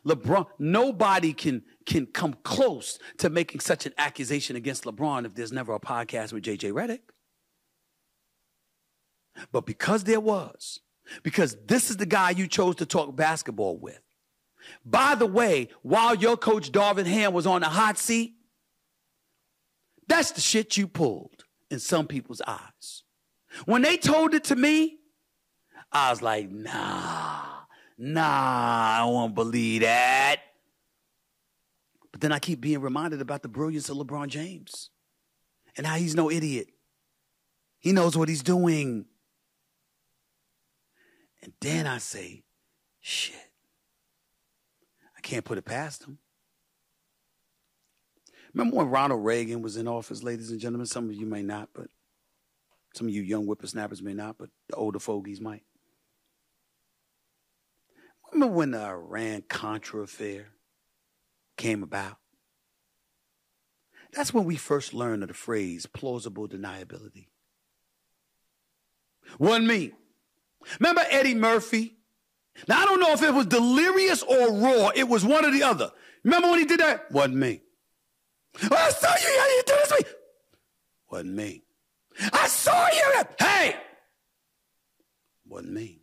LeBron, nobody can come close to making such an accusation against LeBron if there's never a podcast with J.J. Redick. But because there was, because this is the guy you chose to talk basketball with. By the way, while your coach Darvin Ham was on the hot seat, that's the shit you pulled in some people's eyes. When they told it to me, I was like, nah, I won't believe that. But then I keep being reminded about the brilliance of LeBron James and how he's no idiot. He knows what he's doing. And then I say, shit, I can't put it past him. Remember when Ronald Reagan was in office, ladies and gentlemen? Some of you may not, but some of you young whippersnappers may not, but the older fogies might. Remember when the Iran-Contra affair came about? That's when we first learned of the phrase plausible deniability. Wasn't me. Remember Eddie Murphy? Now, I don't know if it was delirious or raw. It was one or the other. Remember when he did that? Wasn't me. Oh, I saw you. How you do this? Wasn't me. I saw you. Hey! Wasn't me.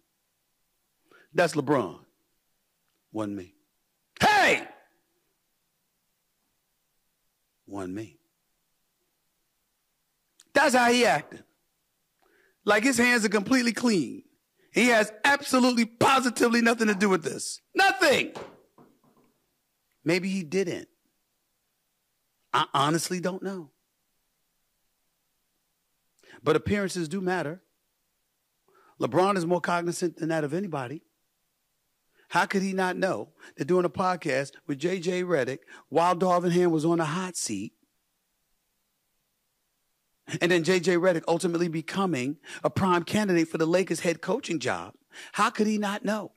That's LeBron. Wasn't me. Hey! Wasn't me. That's how he acted. Like his hands are completely clean. He has absolutely, positively nothing to do with this. Nothing. Maybe he didn't. I honestly don't know. But appearances do matter. LeBron is more cognizant than that of anybody. How could he not know that doing a podcast with J.J. Redick while Darvin Ham was on the hot seat, and then J.J. Redick ultimately becoming a prime candidate for the Lakers head coaching job? How could he not know?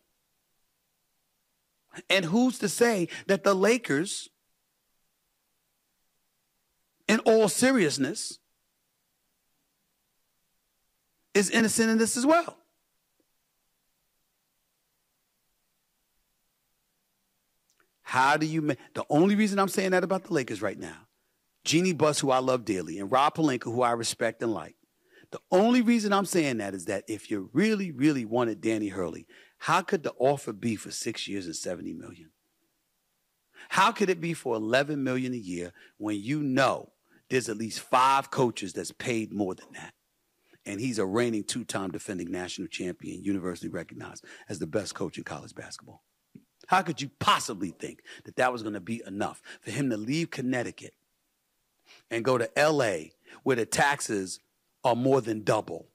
And who's to say that the Lakers, in all seriousness, is innocent in this as well? How do you make... The only reason I'm saying that about the Lakers right now, Jeannie Buss, who I love dearly, and Rob Pelinka, who I respect and like, the only reason I'm saying that is that if you really, really wanted Danny Hurley, how could the offer be for 6 years and $70 million? How could it be for $11 million a year when you know there's at least 5 coaches that's paid more than that? And he's a reigning 2-time defending national champion, universally recognized as the best coach in college basketball. How could you possibly think that that was going to be enough for him to leave Connecticut and go to L.A., where the taxes are more than double,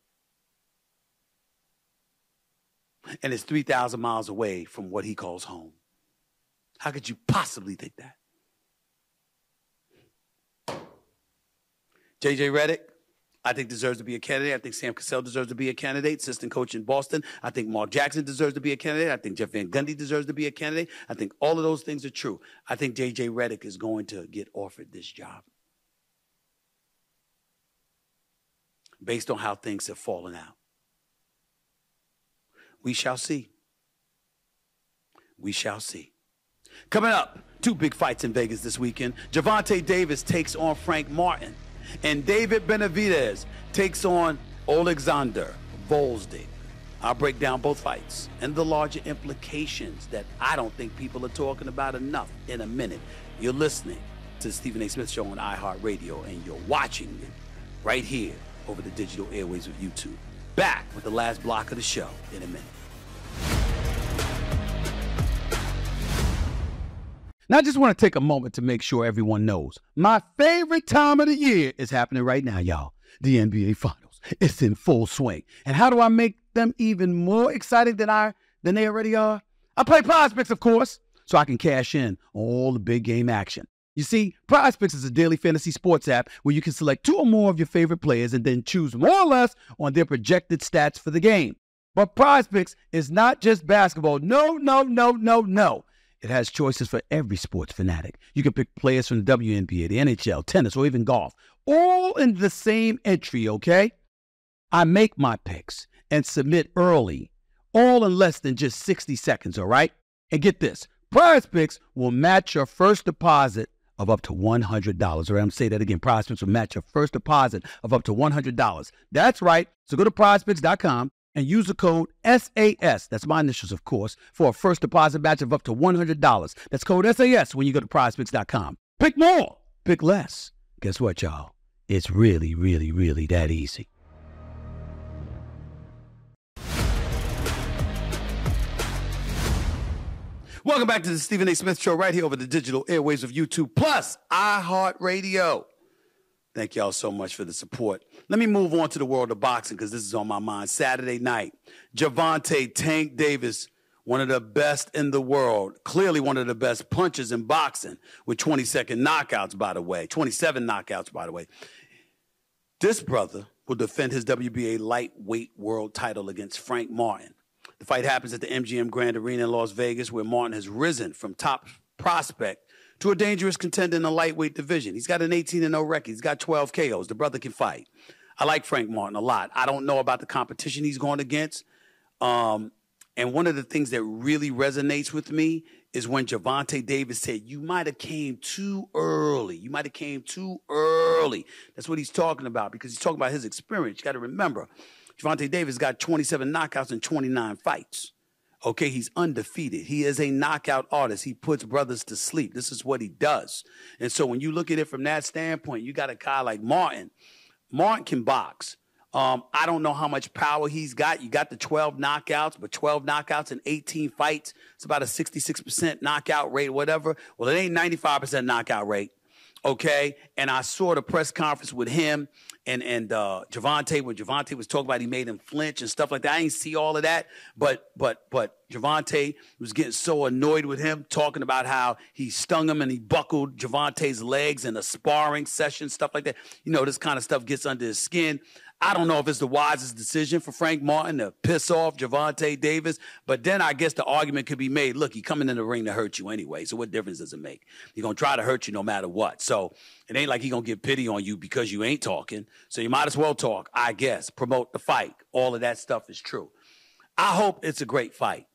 and it's 3,000 miles away from what he calls home? How could you possibly think that? J.J. Redick, I think, deserves to be a candidate. I think Sam Cassell deserves to be a candidate, assistant coach in Boston. I think Mark Jackson deserves to be a candidate. I think Jeff Van Gundy deserves to be a candidate. I think all of those things are true. I think J.J. Redick is going to get offered this job based on how things have fallen out. We shall see. We shall see. Coming up, 2 big fights in Vegas this weekend. Gervonta Davis takes on Frank Martin, and David Benavidez takes on Alexander Volsdik. I'll break down both fights and the larger implications that I don't think people are talking about enough in a minute. You're listening to the Stephen A. Smith Show on iHeartRadio, and you're watching it right here over the digital airwaves of YouTube. Back with the last block of the show in a minute. Now, I just want to take a moment to make sure everyone knows my favorite time of the year is happening right now, y'all. The NBA Finals. It's in full swing. And how do I make them even more exciting than they already are? I play PrizePicks, of course, so I can cash in on all the big game action. You see, PrizePicks is a daily fantasy sports app where you can select 2 or more of your favorite players and then choose more or less on their projected stats for the game. But PrizePicks is not just basketball. No. It has choices for every sports fanatic. You can pick players from the WNBA, the NHL, tennis, or even golf, all in the same entry, okay? I make my picks and submit early, all in less than just 60 seconds, all right? And get this, PrizePicks will match your first deposit of up to $100. All right, I'm going to say that again. PrizePicks will match your first deposit of up to $100. That's right. So go to prizepicks.com and use the code SAS, that's my initials, of course, for a first deposit match of up to $100. That's code SAS when you go to prizepicks.com. Pick more, pick less. Guess what, y'all? It's really, really, really that easy. Welcome back to the Stephen A. Smith Show right here over the digital airwaves of YouTube plus iHeartRadio. Thank y'all so much for the support. Let me move on to the world of boxing because this is on my mind. Saturday night, Gervonta Tank Davis, one of the best in the world, clearly one of the best punchers in boxing with 27 knockouts, by the way. This brother will defend his WBA lightweight world title against Frank Martin. The fight happens at the MGM Grand Arena in Las Vegas, where Martin has risen from top prospect to a dangerous contender in the lightweight division. He's got an 18-0 record. He's got 12 KOs. The brother can fight. I like Frank Martin a lot. I don't know about the competition he's going against. And one of the things that really resonates with me is when Gervonta Davis said, you might have came too early. early. That's what he's talking about because he's talking about his experience. You got to remember, Gervonta Davis got 27 knockouts in 29 fights. Okay, he's undefeated. He is a knockout artist. He puts brothers to sleep. This is what he does. And so when you look at it from that standpoint, you got a guy like Martin. Martin can box. I don't know how much power he's got. You got the 12 knockouts, but 12 knockouts in 18 fights. It's about a 66% knockout rate, whatever. Well, it ain't 95% knockout rate. Okay, and I saw the press conference with him and Gervonta when Gervonta was talking about he made him flinch and stuff like that. I didn't see all of that, but Gervonta was getting so annoyed with him talking about how he stung him and he buckled Gervonta's legs in a sparring session, stuff like that. You know, this kind of stuff gets under his skin. I don't know if it's the wisest decision for Frank Martin to piss off Gervonta Davis, but then I guess the argument could be made, look, he's coming in the ring to hurt you anyway, so what difference does it make? He's going to try to hurt you no matter what. So it ain't like he's going to get pity on you because you ain't talking, so you might as well talk, I guess, promote the fight. All of that stuff is true. I hope it's a great fight.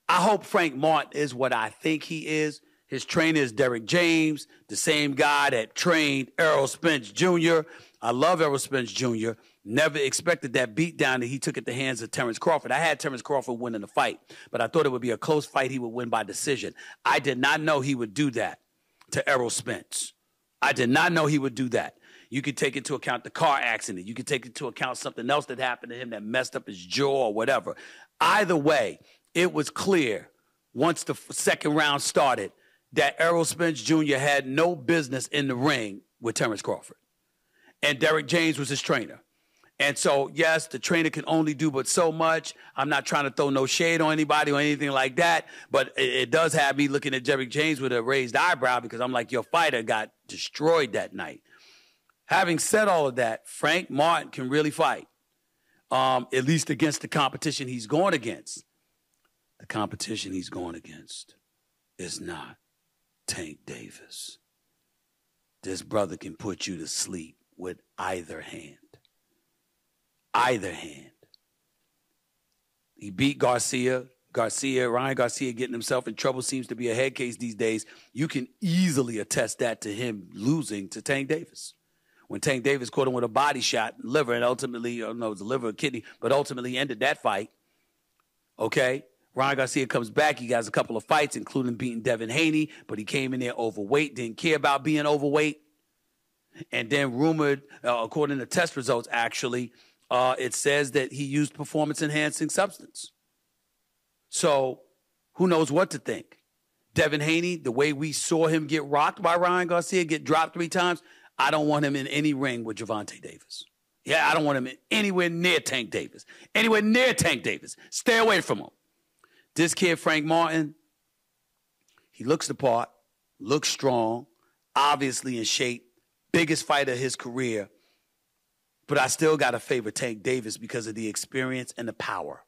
I hope Frank Martin is what I think he is. His trainer is Derek James, the same guy that trained Errol Spence Jr. I love Errol Spence Jr., never expected that beatdown that he took at the hands of Terrence Crawford. I had Terrence Crawford winning the fight, but I thought it would be a close fight. He would win by decision. I did not know he would do that to Errol Spence. I did not know he would do that. You could take into account the car accident. You could take into account something else that happened to him that messed up his jaw or whatever. Either way, it was clear once the second round started that Errol Spence Jr. had no business in the ring with Terrence Crawford. And Derek James was his trainer. And so, yes, the trainer can only do but so much. I'm not trying to throw no shade on anybody or anything like that, but it does have me looking at Derek James with a raised eyebrow because I'm like, your fighter got destroyed that night. Having said all of that, Frank Martin can really fight, at least against the competition he's going against. The competition he's going against is not Tank Davis. This brother can put you to sleep with either hand. Either hand. He beat Garcia. Ryan Garcia getting himself in trouble seems to be a head case these days. You can easily attest that to him losing to Tank Davis. When Tank Davis caught him with a body shot, liver, and ultimately, it was a liver or kidney, but ultimately ended that fight. Okay? Ryan Garcia comes back. He has a couple of fights, including beating Devin Haney, but he came in there overweight, didn't care about being overweight. And then rumored, according to test results, actually, it says that he used performance-enhancing substance. So who knows what to think? Devin Haney, the way we saw him get rocked by Ryan Garcia, get dropped 3 times, I don't want him in any ring with Gervonta Davis. Yeah, I don't want him anywhere near Tank Davis. Anywhere near Tank Davis. Stay away from him. This kid, Frank Martin, he looks the part, looks strong, obviously in shape, biggest fight of his career. But I still got to favor Tank Davis because of the experience and the power.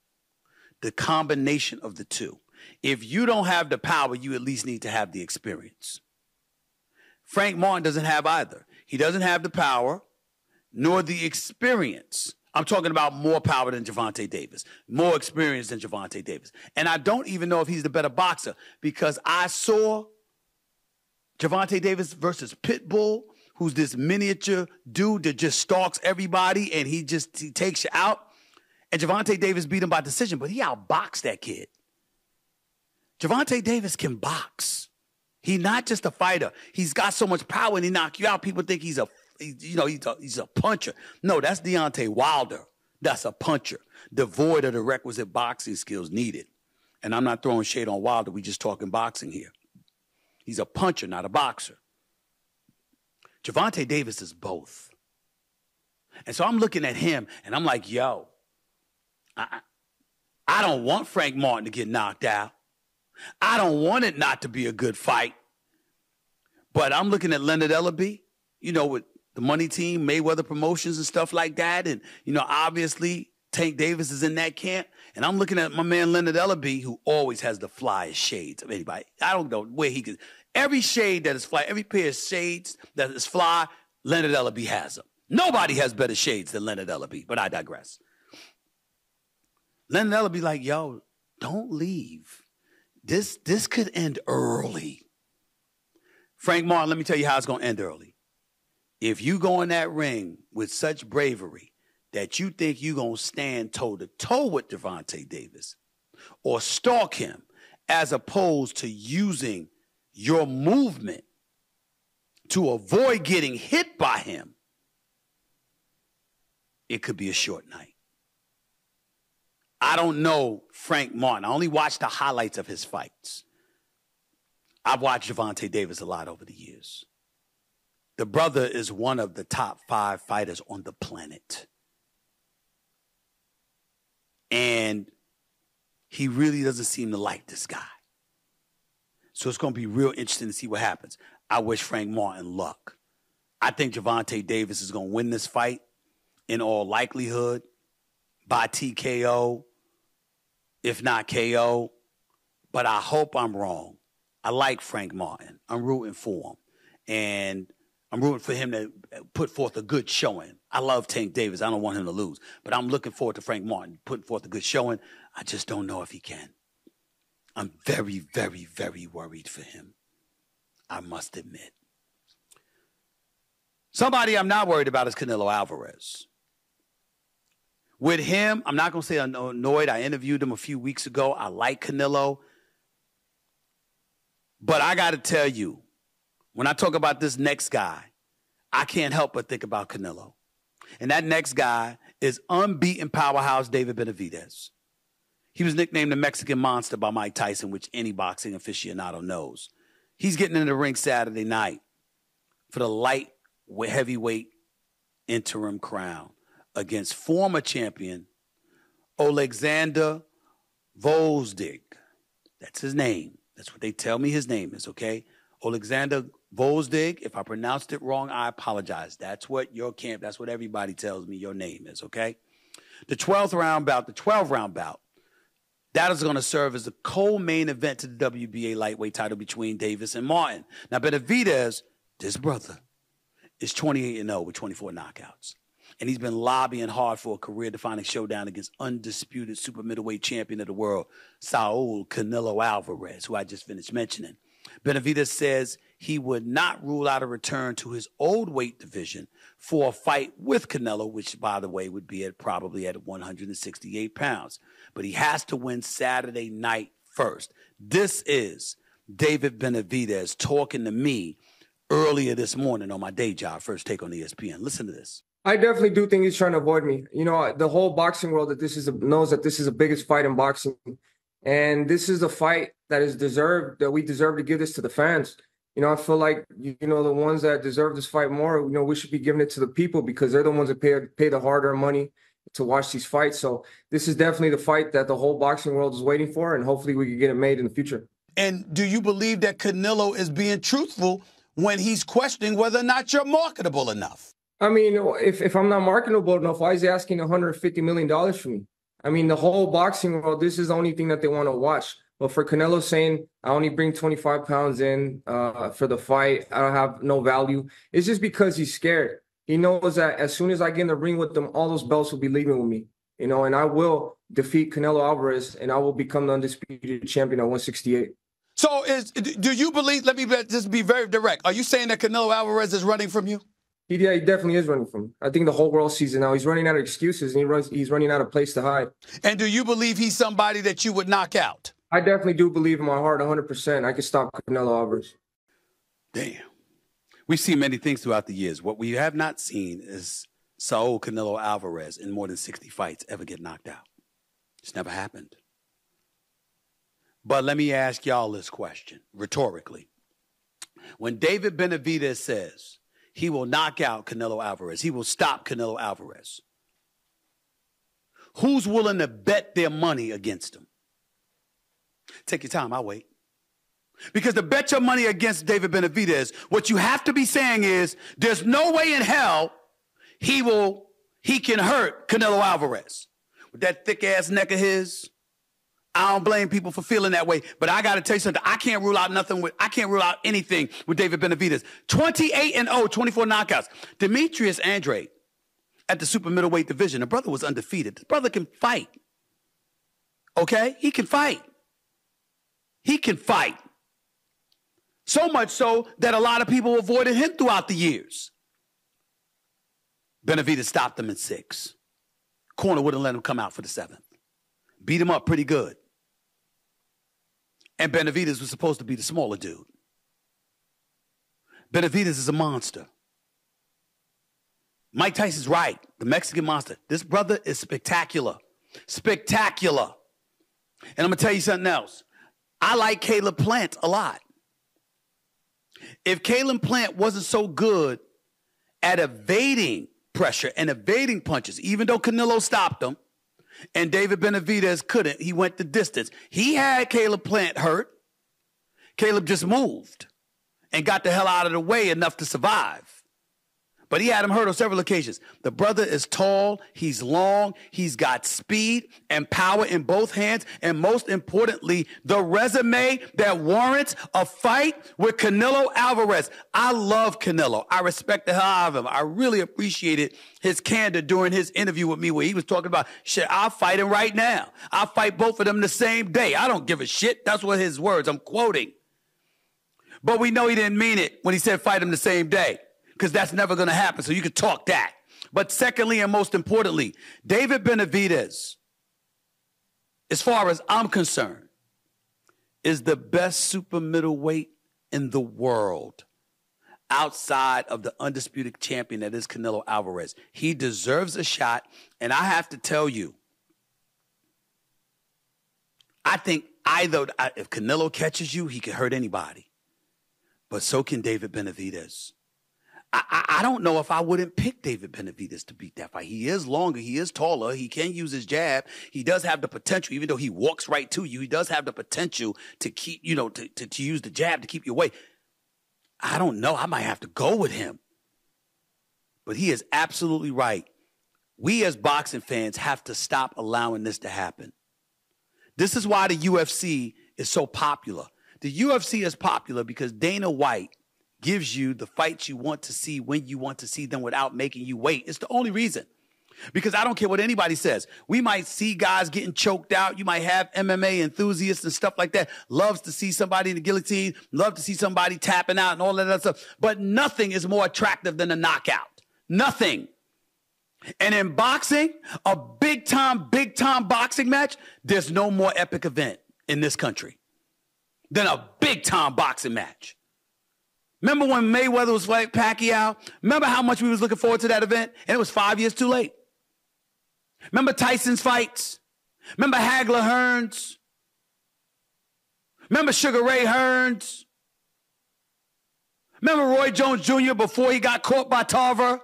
The combination of the two. If you don't have the power, you at least need to have the experience. Frank Martin doesn't have either. He doesn't have the power nor the experience. I'm talking about more power than Gervonta Davis, more experience than Gervonta Davis. And I don't even know if he's the better boxer because I saw Gervonta Davis versus Pitbull, who's this miniature dude that just stalks everybody and he takes you out. And Gervonta Davis beat him by decision, but he outboxed that kid. Gervonta Davis can box. He's not just a fighter. He's got so much power and he knock you out. People think he's a puncher. No, that's Deontay Wilder. That's a puncher, devoid of the requisite boxing skills needed. And I'm not throwing shade on Wilder. We just talking boxing here. He's a puncher, not a boxer. Gervonta Davis is both. And so I'm looking at him and I'm like, yo, I don't want Frank Martin to get knocked out. I don't want it not to be a good fight. But I'm looking at Leonard Ellaby, with the money team, Mayweather Promotions and stuff like that. And, obviously Tank Davis is in that camp. And I'm looking at my man Leonard Ellaby, who always has the flyest shades of anybody. I don't know where he could. Every shade that is fly, every pair of shades that is fly, Leonard Ellaby has them. Nobody has better shades than Leonard Ellaby, but I digress. Leonard Ellaby like, yo, don't leave. This could end early. Frank Martin, let me tell you how it's going to end early. if you go in that ring with such bravery that you think you're going to stand toe-to-toe with Gervonta Davis or stalk him as opposed to using your movement to avoid getting hit by him, it could be a short night. I don't know Frank Martin. I only watched the highlights of his fights. I've watched Gervonta Davis a lot over the years. The brother is one of the top 5 fighters on the planet. And he really doesn't seem to like this guy. So it's going to be real interesting to see what happens. I wish Frank Martin luck. I think Gervonta Davis is going to win this fight in all likelihood by TKO, if not KO. But I hope I'm wrong. I like Frank Martin. I'm rooting for him. And I'm rooting for him to put forth a good showing. I love Tank Davis. I don't want him to lose. But I'm looking forward to Frank Martin putting forth a good showing. I just don't know if he can. I'm very, very, very worried for him, I must admit. Somebody I'm not worried about is Canelo Alvarez. With him, I'm not going to say I'm annoyed. I interviewed him a few weeks ago. I like Canelo. But I got to tell you, when I talk about this next guy, I can't help but think about Canelo. And that next guy is unbeaten powerhouse David Benavidez. He was nicknamed the Mexican Monster by Mike Tyson, which any boxing aficionado knows. He's getting in the ring Saturday night for the light heavyweight interim crown against former champion Alexander Volzdig. That's his name. That's what they tell me his name is, okay? Alexander Volzdig. If I pronounced it wrong, I apologize. That's what your camp, that's what everybody tells me your name is, okay? The 12th round bout, the 12-round bout, that is going to serve as the co-main event to the WBA lightweight title between Davis and Martin. Now, Benavidez, this brother, is 28-0 with 24 knockouts. And he's been lobbying hard for a career-defining showdown against undisputed super middleweight champion of the world, Saul Canelo Alvarez, who I just finished mentioning. Benavidez says he would not rule out a return to his old weight division for a fight with Canelo, which, by the way, would be probably at 168 pounds. But he has to win Saturday night first. This is David Benavidez talking to me earlier this morning on my day job, First Take on ESPN. Listen to this. I definitely do think he's trying to avoid me. You know, the whole boxing world knows that this is the biggest fight in boxing. And this is a fight that is deserved, that we deserve to give this to the fans. You know, I feel like, you know, the ones that deserve this fight more, you know, we should be giving it to the people because they're the ones that pay the hard-earned money to watch these fights. So this is definitely the fight that the whole boxing world is waiting for, and hopefully we can get it made in the future. And do you believe that Canelo is being truthful when he's questioning whether or not you're marketable enough? I mean, if I'm not marketable enough, why is he asking $150 million from me? I mean, the whole boxing world, this is the only thing that they want to watch. But for Canelo saying, I only bring 25 pounds in for the fight, I don't have no value, it's just because he's scared. He knows that as soon as I get in the ring with them, all those belts will be leaving with me, you know, and I will defeat Canelo Alvarez and I will become the undisputed champion at 168. So do you believe, let me just be very direct, are you saying that Canelo Alvarez is running from you? Yeah, he definitely is running from me. I think the whole world sees it now. He's running out of excuses, and he's running out of place to hide. And do you believe he's somebody that you would knock out? I definitely do believe in my heart 100%. I can stop Canelo Alvarez. Damn. We've seen many things throughout the years. What we have not seen is Saul Canelo Alvarez in more than 60 fights ever get knocked out. It's never happened. But let me ask y'all this question, rhetorically. When David Benavidez says he will knock out Canelo Alvarez, he will stop Canelo Alvarez, who's willing to bet their money against him? Take your time, I'll wait. Because to bet your money against David Benavidez, what you have to be saying is there's no way in hell he can hurt Canelo Alvarez. With that thick-ass neck of his, I don't blame people for feeling that way, but I got to tell you something. I can't rule out anything with David Benavidez. 28-0, 24 knockouts. Demetrius Andrade at the super middleweight division. The brother was undefeated. The brother can fight. Okay? He can fight. He can fight. So much so that a lot of people avoided him throughout the years. Benavidez stopped him in 6. Corner wouldn't let him come out for the 7th. Beat him up pretty good. And Benavidez was supposed to be the smaller dude. Benavidez is a monster. Mike Tyson's right. The Mexican monster. This brother is spectacular. Spectacular. And I'm going to tell you something else. I like Caleb Plant a lot. If Caleb Plant wasn't so good at evading pressure and evading punches, even though Canelo stopped him and David Benavidez couldn't, he went the distance. He had Caleb Plant hurt. Caleb just moved and got the hell out of the way enough to survive. But he had him hurt on several occasions. The brother is tall, he's long, he's got speed and power in both hands, and most importantly, the resume that warrants a fight with Canelo Alvarez. I love Canelo. I respect the hell out of him. I really appreciated his candor during his interview with me where he was talking about, shit, I'll fight him right now. I'll fight both of them the same day. I don't give a shit. That's what his words, I'm quoting. But we know he didn't mean it when he said fight him the same day, because that's never going to happen. So you could talk that. But secondly, and most importantly, David Benavidez, as far as I'm concerned, is the best super middleweight in the world outside of the undisputed champion that is Canelo Alvarez. He deserves a shot. And I have to tell you, I think if Canelo catches you, he can hurt anybody. But so can David Benavidez. I don't know if I wouldn't pick David Benavidez to beat that fight. He is longer. He is taller. He can use his jab. He does have the potential, even though he walks right to you, he does have the potential to keep, to use the jab to keep you away. I don't know. I might have to go with him. But he is absolutely right. We as boxing fans have to stop allowing this to happen. This is why the UFC is so popular. The UFC is popular because Dana White gives you the fights you want to see when you want to see them without making you wait. It's the only reason. Because I don't care what anybody says. We might see guys getting choked out. You might have MMA enthusiasts and stuff like that. Loves to see somebody in the guillotine. Love to see somebody tapping out and all that other stuff. But nothing is more attractive than a knockout. Nothing. And in boxing, a big time boxing match, there's no more epic event in this country than a big time boxing match. Remember when Mayweather was fighting Pacquiao? Remember how much we was looking forward to that event? And it was 5 years too late. Remember Tyson's fights? Remember Hagler Hearns? Remember Sugar Ray Hearns? Remember Roy Jones Jr. before he got caught by Tarver?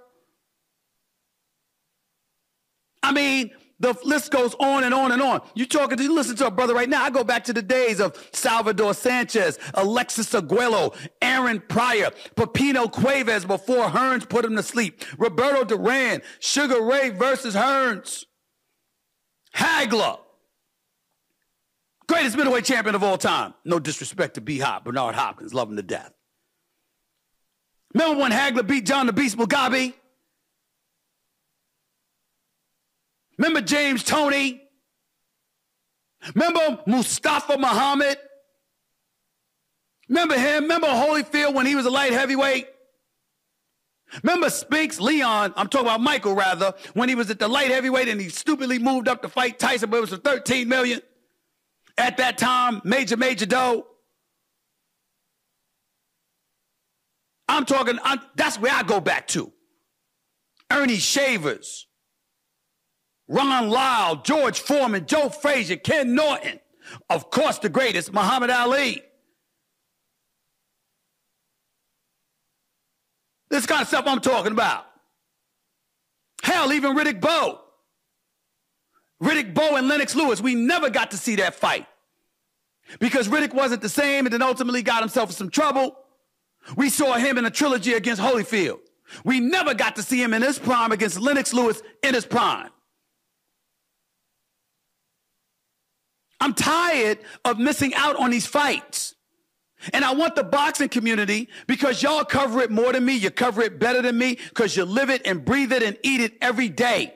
I mean, the list goes on and on and on. You listen to a brother right now. I go back to the days of Salvador Sanchez, Alexis Aguelo, Aaron Pryor, Pepino Cuevas before Hearns put him to sleep, Roberto Duran, Sugar Ray versus Hearns, Hagler, greatest middleweight champion of all time. No disrespect to B-Hop, Bernard Hopkins, love him to death. Remember when Hagler beat John the Beast Mugabe? Remember James Toney? Remember Mustafa Muhammad? Remember him? Remember Holyfield when he was a light heavyweight? Remember Spinks Leon, I'm talking about Michael rather, when he was at the light heavyweight and he stupidly moved up to fight Tyson, but it was for $13 million. At that time, major dough. That's where I go back to. Ernie Shavers. Ron Lyle, George Foreman, Joe Frazier, Ken Norton. Of course, the greatest, Muhammad Ali. This kind of stuff I'm talking about. Hell, even Riddick Bowe. Riddick Bowe and Lennox Lewis, we never got to see that fight. Because Riddick wasn't the same and then ultimately got himself in some trouble. We saw him in a trilogy against Holyfield. We never got to see him in his prime against Lennox Lewis in his prime. I'm tired of missing out on these fights. And I want the boxing community, because y'all cover it more than me, you cover it better than me, because you live it and breathe it and eat it every day.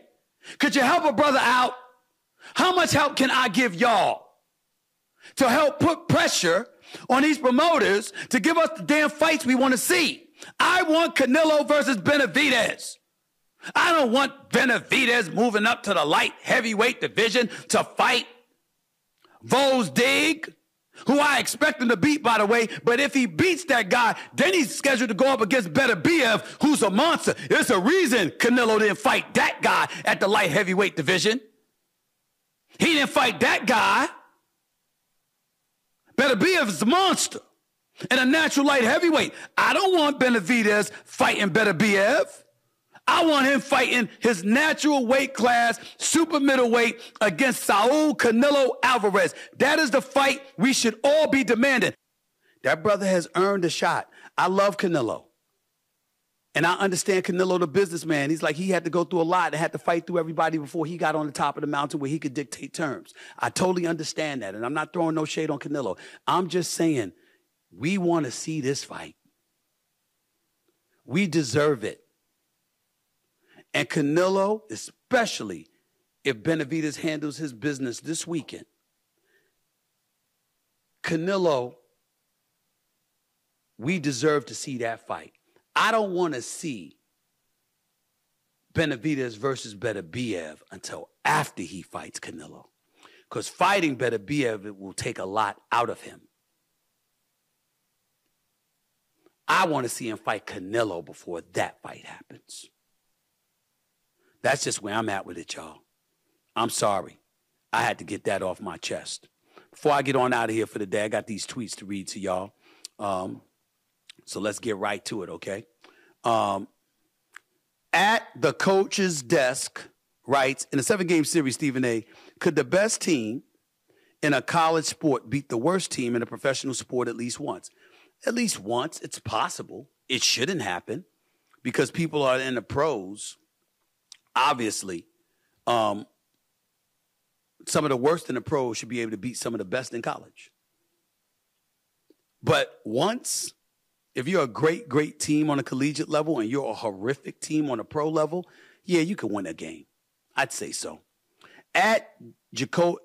Could you help a brother out? How much help can I give y'all to help put pressure on these promoters to give us the damn fights we want to see? I want Canelo versus Benavidez. I don't want Benavidez moving up to the light heavyweight division to fight Dig, who I expect him to beat, by the way. But if he beats that guy, then he's scheduled to go up against Benavidez, who's a monster. There's a reason Canelo didn't fight that guy at the light heavyweight division. He didn't fight that guy. Benavidez is a monster and a natural light heavyweight. I don't want Benavidez fighting Benavidez. I want him fighting his natural weight class, super middleweight, against Saul Canelo Alvarez. That is the fight we should all be demanding. That brother has earned a shot. I love Canelo. And I understand Canelo, the businessman. He's like, he had to go through a lot and had to fight through everybody before he got on the top of the mountain where he could dictate terms. I totally understand that. And I'm not throwing no shade on Canelo. I'm just saying, we want to see this fight. We deserve it. And Canelo, especially if Benavidez handles his business this weekend, Canelo, we deserve to see that fight. I don't want to see Benavidez versus Benavidez until after he fights Canelo. Because fighting Benavidez will take a lot out of him. I want to see him fight Canelo before that fight happens. That's just where I'm at with it, y'all. I'm sorry. I had to get that off my chest. Before I get on out of here for the day, I got these tweets to read to y'all. So let's get right to it, okay? At the coach's desk writes, in a 7-game series, Stephen A., could the best team in a college sport beat the worst team in a professional sport at least once? At least once. It's possible. It shouldn't happen because people are in the pros. Obviously, some of the worst in the pros should be able to beat some of the best in college. But once, if you're a great, great team on a collegiate level and you're a horrific team on a pro level, yeah, you can win a game. I'd say so. At Jacobo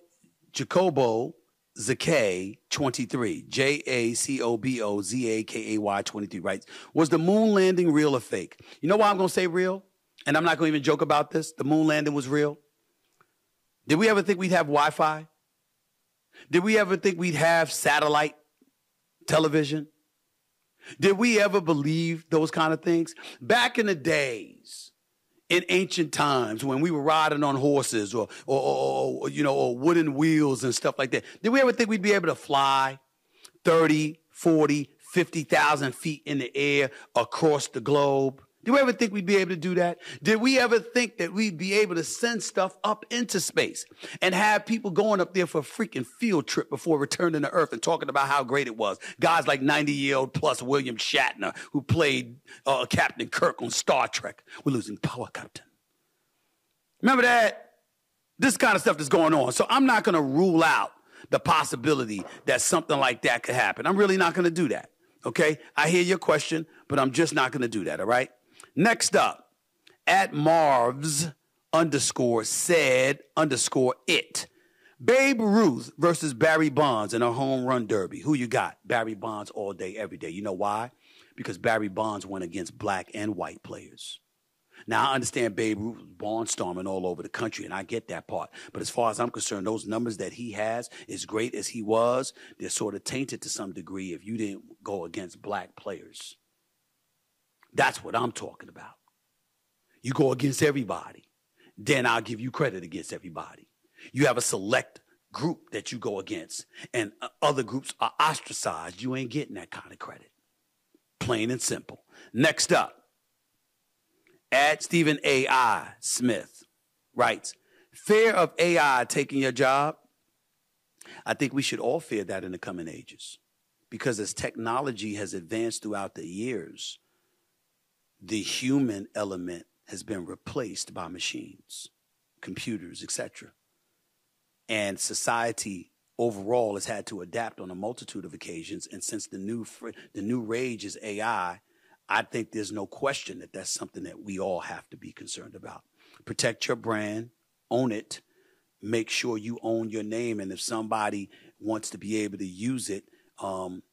Zakay 23, JACOBOZAKAY 23 writes, was the moon landing real or fake? You know why I'm going to say real? And I'm not going to even joke about this. The moon landing was real. Did we ever think we'd have Wi-Fi? Did we ever think we'd have satellite television? Did we ever believe those kind of things? Back in the days, in ancient times, when we were riding on horses or wooden wheels and stuff like that, did we ever think we'd be able to fly 30, 40, 50,000 feet in the air across the globe? Did we ever think we'd be able to do that? Did we ever think that we'd be able to send stuff up into space and have people going up there for a freaking field trip before returning to Earth and talking about how great it was? Guys like 90-year-old plus William Shatner, who played Captain Kirk on Star Trek. We're losing power, Captain. Remember that? This kind of stuff that's going on. So I'm not going to rule out the possibility that something like that could happen. I'm really not going to do that, okay? I hear your question, but I'm just not going to do that, all right? Next up, at Marvs _said_it. Babe Ruth versus Barry Bonds in a home run derby. Who you got? Barry Bonds all day, every day. You know why? Because Barry Bonds went against black and white players. Now, I understand Babe Ruth was barnstorming all over the country, and I get that part. But as far as I'm concerned, those numbers that he has, as great as he was, they're sort of tainted to some degree if you didn't go against black players. That's what I'm talking about. You go against everybody, then I'll give you credit against everybody. You have a select group that you go against, and other groups are ostracized. You ain't getting that kind of credit. Plain and simple. Next up, at Stephen A.I. Smith writes, fear of AI taking your job? I think we should all fear that in the coming ages, because as technology has advanced throughout the years, the human element has been replaced by machines, computers, etc. And society overall has had to adapt on a multitude of occasions. And since the new rage is AI, I think there's no question that that's something that we all have to be concerned about. Protect your brand, own it, make sure you own your name. And if somebody wants to be able to use it,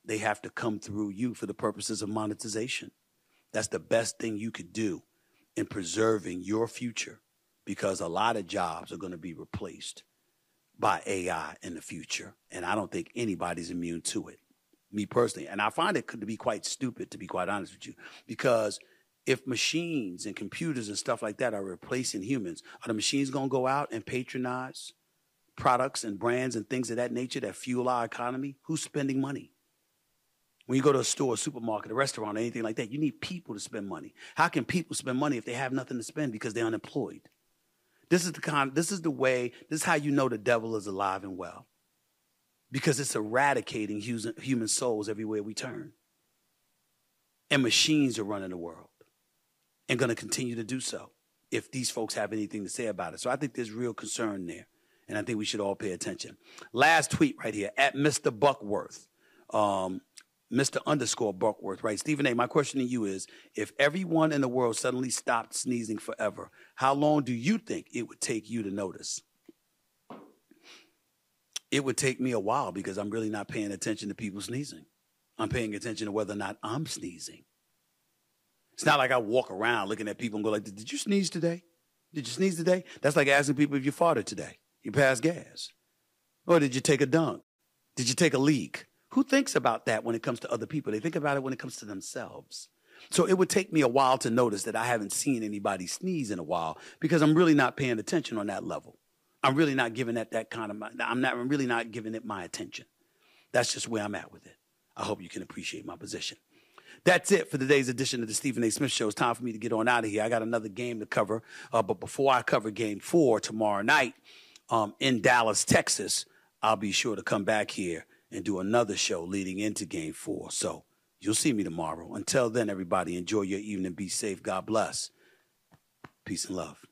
they have to come through you for the purposes of monetization. That's the best thing you could do in preserving your future, because a lot of jobs are going to be replaced by AI in the future. And I don't think anybody's immune to it, me personally. And I find it could be quite stupid, to be quite honest with you, because if machines and computers and stuff like that are replacing humans, are the machines going to go out and patronize products and brands and things of that nature that fuel our economy? Who's spending money? When you go to a store, a supermarket, a restaurant, or anything like that, you need people to spend money. How can people spend money if they have nothing to spend because they're unemployed? This is how you know the devil is alive and well, because it's eradicating human souls everywhere we turn. And machines are running the world and going to continue to do so if these folks have anything to say about it. So I think there's real concern there, and I think we should all pay attention. Last tweet right here, at Mr. Buckworth. Mr. Buckworth, right? Stephen A., my question to you is, if everyone in the world suddenly stopped sneezing forever, how long do you think it would take you to notice? It would take me a while, because I'm really not paying attention to people sneezing. I'm paying attention to whether or not I'm sneezing. It's not like I walk around looking at people and go like, did you sneeze today? Did you sneeze today? That's like asking people if you farted today. You passed gas. Or did you take a dunk? Did you take a leak? Who thinks about that when it comes to other people? They think about it when it comes to themselves. So it would take me a while to notice that I haven't seen anybody sneeze in a while, because I'm really not paying attention on that level. I'm really not giving it that kind of, I'm really not giving it my attention. That's just where I'm at with it. I hope you can appreciate my position. That's it for today's edition of the Stephen A. Smith Show. It's time for me to get on out of here. I got another game to cover. But before I cover game 4 tomorrow night in Dallas, Texas, I'll be sure to come back here and do another show leading into game 4. So you'll see me tomorrow. Until then, everybody, enjoy your evening. Be safe. God bless. Peace and love.